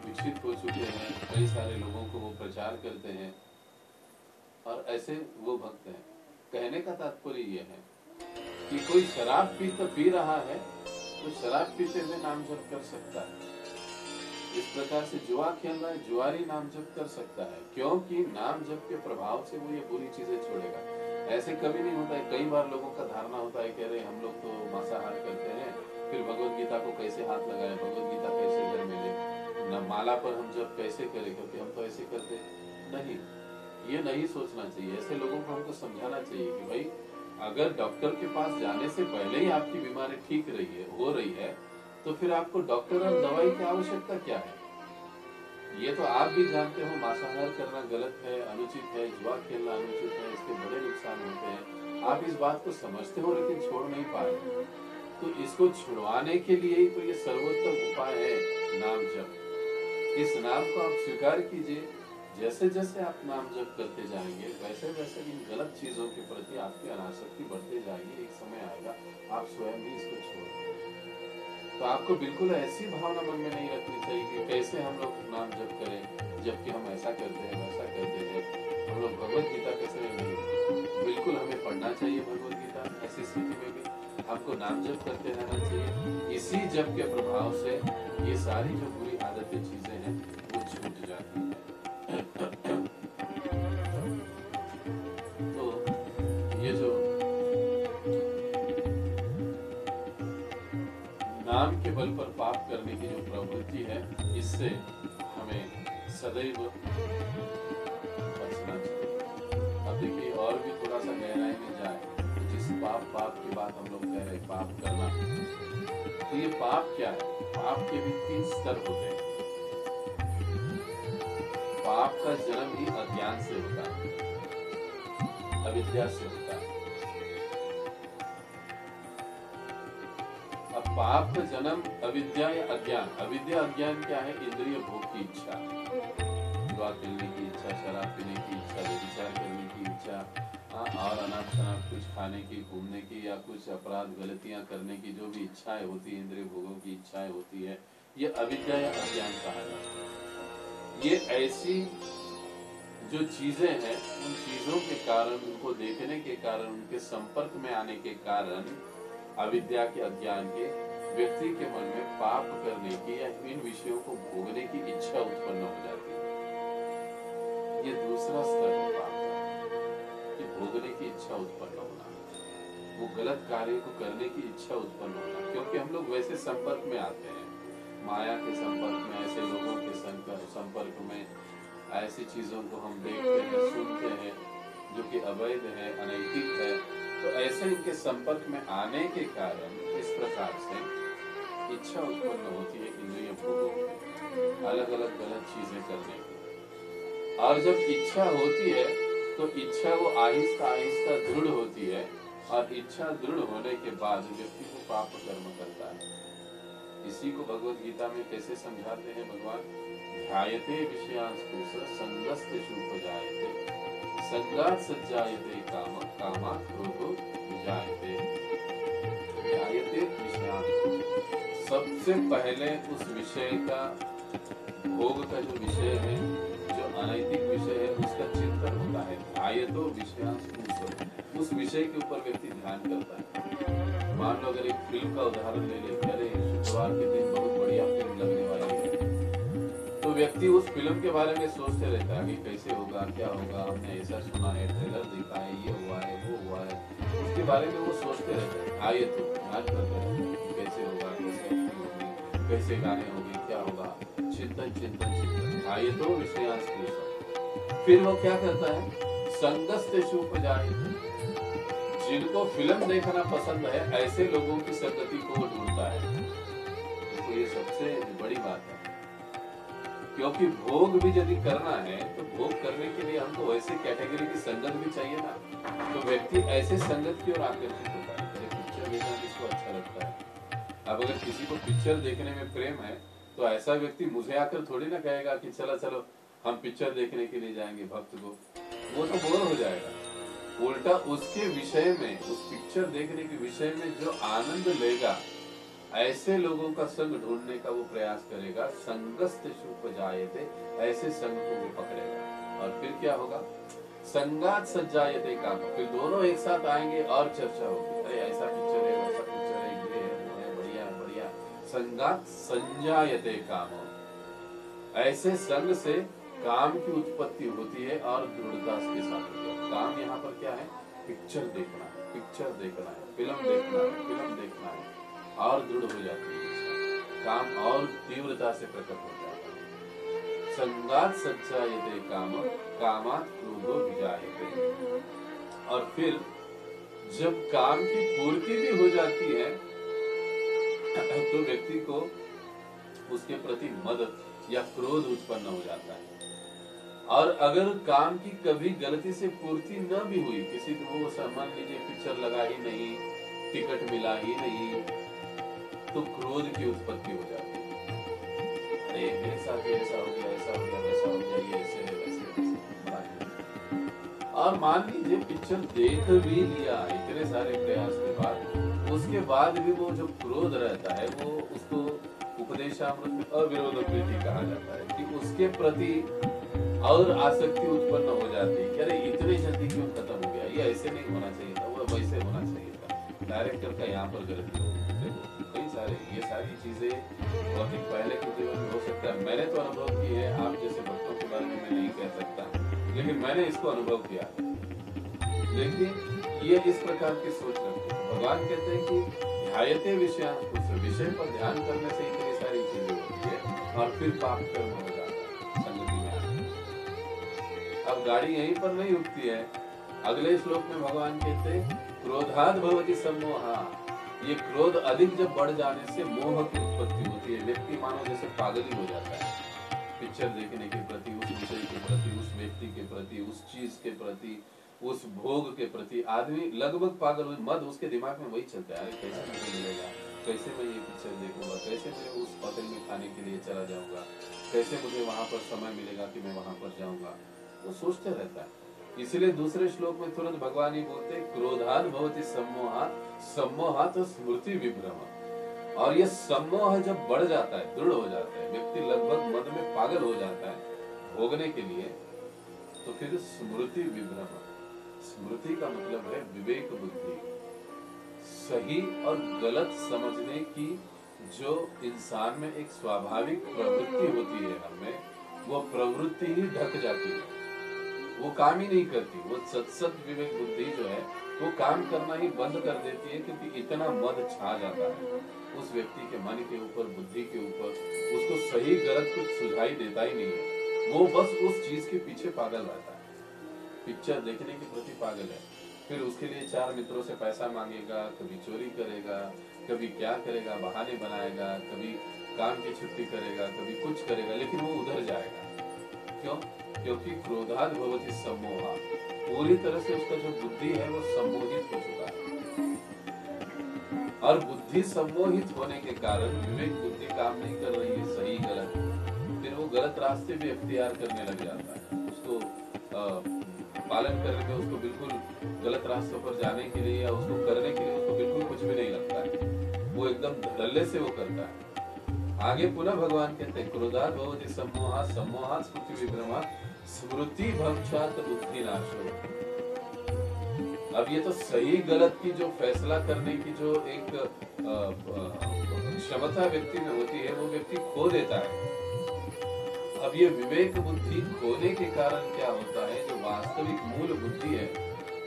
विकसित हो चुके हैं। कई सारे लोगों को वो प्रचार करते हैं और ऐसे वो भक्त हैं। कहने का तात्पर्य ये है कि कोई शराब पी रहा है तो शराब पीते हुए नाम जप कर सकता है। इस प्रकार से जुआ खेल रहा है, जुआरी नाम जप कर सकता है, क्योंकि नाम जप के प्रभाव से वो ये बुरी चीजें छोड़ेगा। ऐसे कभी नहीं होता है। कई बार लोगों का धारणा होता है, कह रहे हम लोग तो मांसाहार करते हैं, फिर भगवत गीता को कैसे हाथ लगाए, भगवत गीता कैसे घर में ले, न माला पर हम जब कैसे करें, क्योंकि हम तो ऐसे करते नहीं। ये नहीं सोचना चाहिए। ऐसे लोगों को हमको समझाना चाहिए कि भाई अगर डॉक्टर के पास जाने से पहले ही आपकी बीमारी ठीक हो रही है तो फिर आपको डॉक्टर और दवाई की आवश्यकता क्या है। ये तो आप भी जानते हो, मांसाहार करना गलत है, अनुचित है, जुआ खेलना अनुचित है, इसके बड़े नुकसान होते हैं। आप इस बात को समझते हो लेकिन छोड़ नहीं पा रहे। तो इसको छुड़वाने के लिए ही तो ये सर्वोत्तम उपाय है नाम जप। इस नाम को आप स्वीकार कीजिए। जैसे जैसे आप नाम जप करते जाएंगे वैसे वैसे इन गलत चीजों के प्रति आपकी अनासक्ति बढ़ते जाएगी। एक समय आएगा आप स्वयं ही इसको छोड़ देंगे। तो आपको बिल्कुल ऐसी भावना मन में नहीं रखनी चाहिए कि कैसे हम लोग नाम जप करें जबकि हम ऐसा करते हैं वैसा करते हैं, हम लोग भगवत गीता कैसे नहीं। बिल्कुल हमें पढ़ना चाहिए भगवत गीता। ऐसी स्थिति में भी हमको नाम जप करते रहना चाहिए। इसी जप के प्रभाव से ये सारी जो बुरी आदतें चीजें हैं वो छूट जाती है। तो ये जो नाम के बल पर पाप करने की जो प्रवृत्ति है इससे हमें सदैव बचना चाहिए। अब देखिए और भी थोड़ा सा गहराई में जाए तो जिस पाप की बात हम लोग कह रहे हैं, पाप करना, तो ये पाप क्या है? पाप के भी 3 स्तर होते हैं। पाप का जन्म ही अज्ञान से होता है, अविद्या से होता है। अब पाप का जन्म अविद्या या अज्ञान, अविद्या अज्ञान क्या है? इंद्रिय भोग की इच्छा, जुआ खेलने की इच्छा, शराब पीने की इच्छा, व्यभिचार करने की इच्छा, और अनाप शनाप कुछ खाने की, घूमने की, या कुछ अपराध गलतियां करने की जो भी इच्छाएं होती है, इंद्रिय भोगों की इच्छाएं होती है, ये अविद्या या अज्ञान कहा जाता है। ये ऐसी जो चीजें हैं उन चीजों के कारण, उनको देखने के कारण, उनके संपर्क में आने के कारण, अविद्या के अज्ञान के व्यक्ति के मन में पाप करने की या इन विषयों को भोगने की इच्छा उत्पन्न हो जाती है। ये दूसरा स्तर है पाप का, कि भोगने की इच्छा उत्पन्न होना, वो गलत कार्य को करने की इच्छा उत्पन्न होना। क्योंकि हम लोग वैसे संपर्क में आते हैं, माया के संपर्क में, ऐसे लोगों के संपर्क में, ऐसी चीजों को हम देखते हैं, सुनते हैं जो कि अवैध है, अनैतिक है। तो ऐसे इनके संपर्क में आने के कारण इस प्रकार से इच्छा उत्पन्न होती है इंद्रिय भोगों की, अलग अलग गलत चीजें करने की। और जब इच्छा होती है तो इच्छा वो आहिस्ता आहिस्ता दृढ़ होती है, और इच्छा दृढ़ होने के बाद व्यक्ति को पाप कर्म करता है। इसी को भगवत गीता में कैसे समझाते हैं भगवान? ध्यायते विषयांस्पुष संगस्तेषु उपजायते, संगात् सज्जायते काम, कामात् क्रोधो विजायते। ध्यायते विषयांस्पुष, सबसे पहले उस विषय का, भोग का जो विषय है, जो अनैतिक विषय है, उसका चिंतन होता है। ध्यायतो विषयांस्पुष, उस विषय के ऊपर व्यक्ति ध्यान करता है। मान लो अगर एक फिल्म का उदाहरण ले लें, अरे शुक्रवार के दिन बहुत बढ़िया फिल्म लगने वाली है, तो व्यक्ति उस फिल्म के बारे में सोचते रहता है कि कैसे होगा, क्या होगा, हमने ऐसा सुना है, ट्रेलर देखा है, ये हुआ है, वो हुआ है, उसके बारे में वो सोचते रहते हैं। आइए तो ध्यान करते हैं कैसे होगा, कैसे होगी, कैसे गाने होंगे, क्या होगा, चिंतन चिंतन चिंतन आये तो विषयांश पुरुषम। फिर वो क्या करता है, संगस्तेषु उपजायते, जिनको फिल्म देखना पसंद है ऐसे लोगों की संगति को वो ढूंढता है। तो ये सबसे बड़ी बात है, क्योंकि भोग भी यदि करना है तो भोग करने के लिए हमको वैसे कैटेगरी की संगत भी चाहिए ना। तो व्यक्ति ऐसे संगत की ओर आकर्षित होता है। जैसे पिक्चर देखना किसको अच्छा लगता है। अब अगर किसी को पिक्चर देखने में प्रेम है तो ऐसा व्यक्ति मुझे आकर थोड़ी ना कहेगा कि चलो चलो हम पिक्चर देखने के लिए जाएंगे भक्त को, वो तो बोर हो जाएगा। उल्टा उसके विषय में, उस पिक्चर देखने के विषय में जो आनंद लेगा ऐसे लोगों का संग ढूंढने का वो प्रयास करेगा। संगस्तेषु उपजायते, ऐसे संग को वो पकड़ेगा। और फिर क्या होगा, संगात सज्जायते काम, फिर दोनों एक साथ आएंगे और चर्चा होगी, अरे ऐसा पिक्चर है, वैसा पिक्चर है, ये है, बढ़िया बढ़िया। संगात संजायते काम, ऐसे संग से काम की उत्पत्ति होती है और दृढ़ता के साथ होती है। काम यहाँ पर क्या है, पिक्चर देखना है, पिक्चर देखना है, फिल्म देखना है, फिल्म देखना है, और दृढ़ हो जाती है, काम और तीव्रता से प्रकट हो जाता है। संगात सज्जायते काम, कामात् क्रोधो विजायते। और फिर जब काम की पूर्ति भी हो जाती है तो व्यक्ति को उसके प्रति मद या क्रोध उत्पन्न हो जाता है। और अगर काम की कभी गलती से पूर्ति न भी हुई, किसी को मान लीजिए पिक्चर लगा ही नहीं, टिकट मिला ही नहीं, तो क्रोध की उत्पत्ति हो जाती है। अरे मेरे साथ ऐसा हो गया, ऐसा हो गया, वैसा हो गया, ये ऐसे है, वैसे वैसे। और मान लीजिए पिक्चर देख भी लिया इतने सारे प्रयास के बाद, उसके बाद भी वो जो क्रोध रहता है वो उसको उपदेशामृत में अविरोध प्रीति कहा जाता है, कि उसके प्रति और आसक्ति उत्पन्न हो जाती है कि अरे इतनी जल्दी क्यों खत्म हो गया, ये ऐसे नहीं होना चाहिए था, वो वैसे होना चाहिए था, डायरेक्टर का यहाँ पर गलती हो गई। कई सारे ये सारी चीजें बहुत पहले के जीवन में हो सकता है, मैंने तो अनुभव की है, आप जैसे भक्तों के बारे में मैं नहीं कह सकता, लेकिन मैंने इसको अनुभव किया। लेकिन ये इस प्रकार की सोच रखते हैं। भगवान कहते हैं कि ध्यायते विषयान् पुरुषः, विषय पर ध्यान करने से इतनी सारी चीजें होती है और फिर पाप कर्म हो जाता है संगति में। अब गाड़ी यहीं पर नहीं रुकती है, अगले श्लोक में भगवान कहते हैं क्रोधाद् भवति सम्मोहः, ये क्रोध अधिक जब बढ़ जाने से मोह की उत्पत्ति होती है। व्यक्ति मानो जैसे पागल ही हो जाता है, पिक्चर देखने के प्रति, उस विषय के प्रति, उस व्यक्ति के प्रति, उस चीज के प्रति, उस भोग के प्रति आदमी लगभग पागल हो। मद उसके दिमाग में वही चलता है, अरे कैसे मुझे मिलेगा, कैसे मैं ये पिक्चर देखूंगा, कैसे मैं उस होटल में खाने के लिए चला जाऊंगा, कैसे मुझे वहां पर समय मिलेगा कि मैं वहां पर जाऊंगा, वो सोचते रहता है। इसलिए दूसरे श्लोक में तुरंत भगवान ही बोलते क्रोधाद् भवति सम्मोहात्, सम्मोहात् स्मृति विभ्रम। और ये सम्मोह जब बढ़ जाता है, दृढ़ हो जाता है, व्यक्ति लगभग मद में पागल हो जाता है भोगने के लिए, तो फिर स्मृति विभ्रम। स्मृति का मतलब है विवेक बुद्धि, सही और गलत समझने की जो इंसान में एक स्वाभाविक प्रवृत्ति होती है, हमें वो प्रवृत्ति ही ढक जाती है, वो काम ही नहीं करती। वो सत विवेक बुद्धि जो है वो काम करना ही बंद कर देती है, क्योंकि इतना मद छा जाता है उस व्यक्ति के मन के ऊपर, बुद्धि के ऊपर, उसको सही गलत कुछ सुझाई देता ही नहीं है। वो बस उस चीज के पीछे पागल रहता है, पिक्चर देखने के प्रति पागल है। फिर उसके लिए 4 मित्रों से पैसा मांगेगा, कभी चोरी करेगा, कभी क्या करेगा, बहाने बनाएगा, कभी काम की छुट्टी करेगा, कभी कुछ करेगा, लेकिन वो उधर जाएगा। क्यों? क्योंकि क्रोधाद् भवति सम्मोहः, पूरी तरह से उसका जो बुद्धि है वो सम्मोहित हो चुका है। और बुद्धि सम्मोहित होने के कारण विवेक बुद्धि काम नहीं कर रही है, सही गलत, फिर वो गलत रास्ते भी अख्तियार करने लग जाता है। उसको पालन करने में उसको बिल्कुल गलत रास्तों पर जाने के लिए या उसको करने के लिए उसको बिल्कुल कुछ भी नहीं लगता है, वो एकदम धड़ल्ले से वो करता है। आगे पुनः भगवान कहते हैं क्रोधाद् भवति सम्मोहः, सम्मोहात् स्मृति विभ्रमात्, स्मृति भंशात् बुद्धि नाशो। अब ये तो सही गलत की जो फैसला करने की जो एक क्षमता व्यक्ति में होती है, वो व्यक्ति खो देता है। अब ये विवेक बुद्धि खोने के कारण क्या होता है, जो वास्तविक मूल बुद्धि है,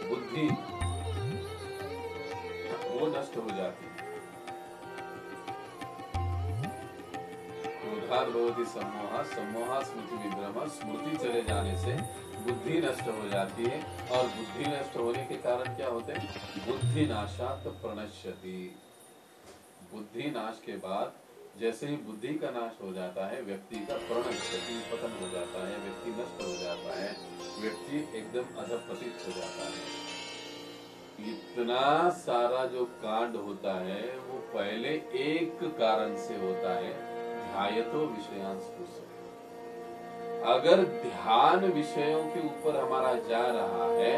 बुद्धि वो नष्ट हो जाती है। मूढ़ात् भवति सम्मोहः, सम्मोहः स्मृति विभ्रमः, स्मृति चले जाने से बुद्धि नष्ट हो जाती है, और बुद्धि नष्ट होने के कारण क्या होते हैं? बुद्धि नाशात् प्रणश्यति। बुद्धि नाश के बाद जैसे ही बुद्धि का नाश हो जाता है, व्यक्ति का प्रणश्यति, पतन हो जाता है, व्यक्ति नष्ट हो जाता है, व्यक्ति एकदम अधपतित हो जाता है। इतना सारा जो कांड होता है वो पहले एक कारण से होता है, ध्यायतो विषयांस्पृशः। अगर ध्यान विषयों के ऊपर हमारा जा रहा है,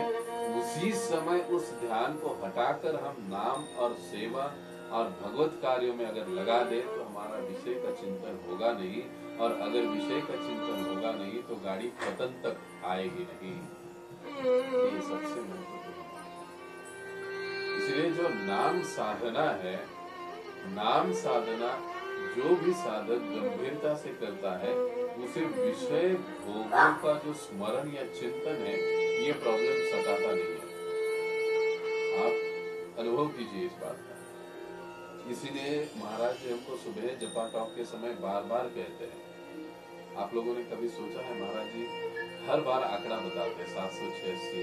उसी समय उस ध्यान को हटाकर हम नाम और सेवा और भगवत कार्यों में अगर लगा दे तो हमारा विषय का चिंतन होगा नहीं, और अगर विषय का चिंतन होगा नहीं तो गाड़ी पतन तक आएगी नहीं। ये सबसे महत्वपूर्ण है। इसलिए जो नाम साधना है, नाम साधना जो भी साधक गंभीरता से करता है, उसे विषय भोगों का जो स्मरण या चिंतन है, ये प्रॉब्लम सताता नहीं है। आप अनुभव कीजिए इस बात का। इसीलिए महाराज जी हमको सुबह जपा टॉक के समय बार बार कहते हैं, आप लोगों ने कभी सोचा है महाराज जी हर बार आंकड़ा बताते हैं 786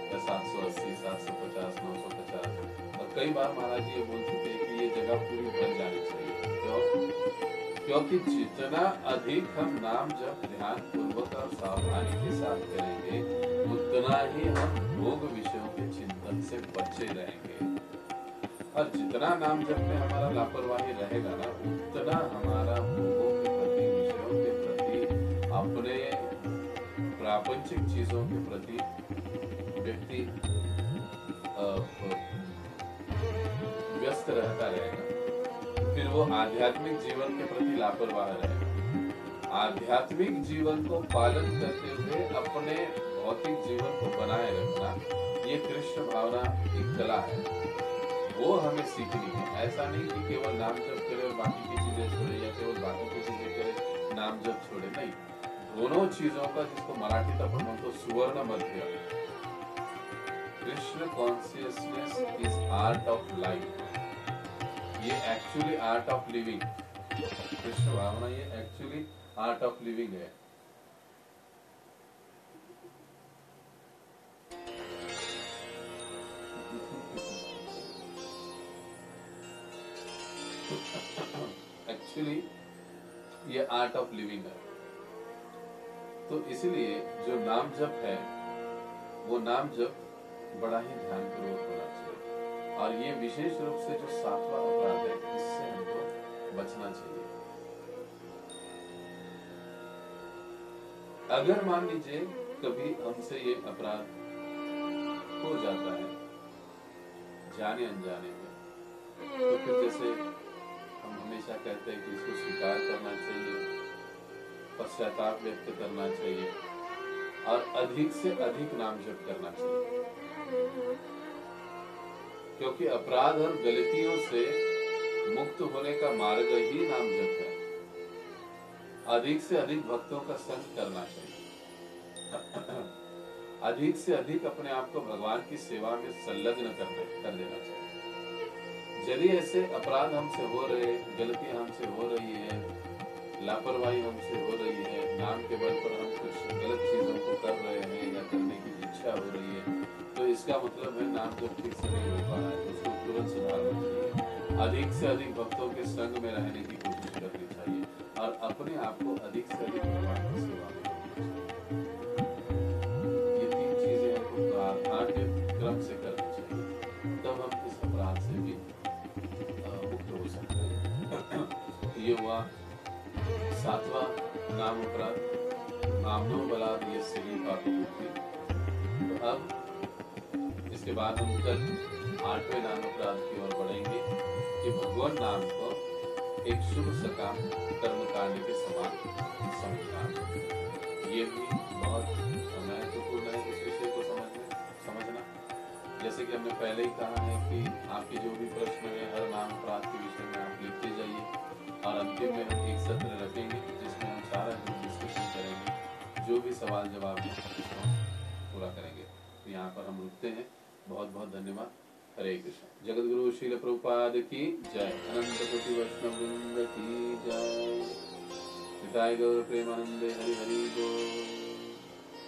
या 780, 750, 950, और कई बार महाराज जी ये बोल चुके हैं कि ये जगह पूरी भर जानी चाहिए। क्यों? क्योंकि जितना अधिक हम नाम जप ध्यान पूर्वक और सावधानी के साथ करेंगे, उतना ही हम भोग विषयों के चिंतन से बचे रहेंगे। और जितना नाम जप में हमारा लापरवाही रहेगा ना, उतना हमारा भोगों के प्रति, विषयों के प्रति, अपने प्रापंचिक चीजों के प्रति व्यक्ति व्यस्त रहता रहेगा। फिर वो आध्यात्मिक जीवन के प्रति लापरवाह रहेगा। आध्यात्मिक जीवन को पालन करते हुए अपने भौतिक जीवन को बनाए रखना, ये कृष्ण भावना की कला है, वो हमें सीखनी है। ऐसा नहीं कि केवल नाम जप करे और बाकी की चीजें छोड़े, या केवल बाकी की चीजें करे नाम जप छोड़े, नहीं। दोनों चीजों का, जिसको मराठी में हम तो सुवर्ण मध्य, Krishna consciousness is art of life. ये actually art of living, Krishna भावना ये एक्चुअली आर्ट ऑफ लिविंग है। एक्चुअली ये आर्ट ऑफ लिविंग है। तो इसलिए जो नाम जप है, वो नाम जप बड़ा ही ध्यानपूर्वक होना चाहिए। और ये विशेष रूप से जो 7वां अपराध है, इससे हमको बचना चाहिए। अगर मान लीजिए कभी हमसे ये अपराध हो जाता है जाने अनजाने में, तो फिर जैसे हम हमेशा कहते हैं कि इसको स्वीकार करना चाहिए, पश्चाताप व्यक्त करना चाहिए, और अधिक से अधिक नाम जप करना चाहिए। क्योंकि अपराध और गलतियों से मुक्त होने का मार्ग ही नाम जप है। अधिक से अधिक भक्तों का संग करना चाहिए। अधिक से अधिक अपने आप को भगवान की सेवा में संलग्न कर देना चाहिए। यदि ऐसे अपराध हमसे हो रहे, गलती हमसे हो रही है, लापरवाही हमसे हो रही है, नाम के बल पर हम कुछ गलत चीजों को कर रहे हैं या करने की इच्छा हो रही है, तो इसका मतलब है नाम जब ठीक से नहीं हो पा रहा है, उसको तुरंत सुधारना चाहिए। अधिक से अधिक भक्तों के संग में रहने की कोशिश करनी चाहिए, और अपने आप को अधिक से अधिक भगवान की सेवा में क्रम से करनी चाहिए, तब हम इस अपराध से भी मुक्त हो सकते हैं। ये हुआ 7वां नाम अपराध, नामनो बलाद यस्य हि पापमुक्ति। तो अब इसके बाद हम कल 8वें नाम अपराध की ओर बढ़ेंगे कि भगवान नाम को एक शुभ सकाम कर्म कांड के समान समझना। ये भी बहुत महत्वपूर्ण है इस विषय को समझना। जैसे कि हमने पहले ही कहा है कि आपके जो भी प्रश्न है हर नाम अपराध के विषय में आप लिखते जाइए, और अंतिम में हम एक सत्र रखेंगे जिसमें हम सारा डिस्कशन करेंगे, जो भी सवाल जवाब है उसको पूरा करेंगे। तो यहाँ पर हम रुकते हैं। बहुत बहुत धन्यवाद। हरे कृष्ण। जगत गुरु श्रील प्रभुपाद की जय। अनंत कोटि वैष्णव वृंद की जय। निताय गौर प्रेमानंदे हरि हरि बोल।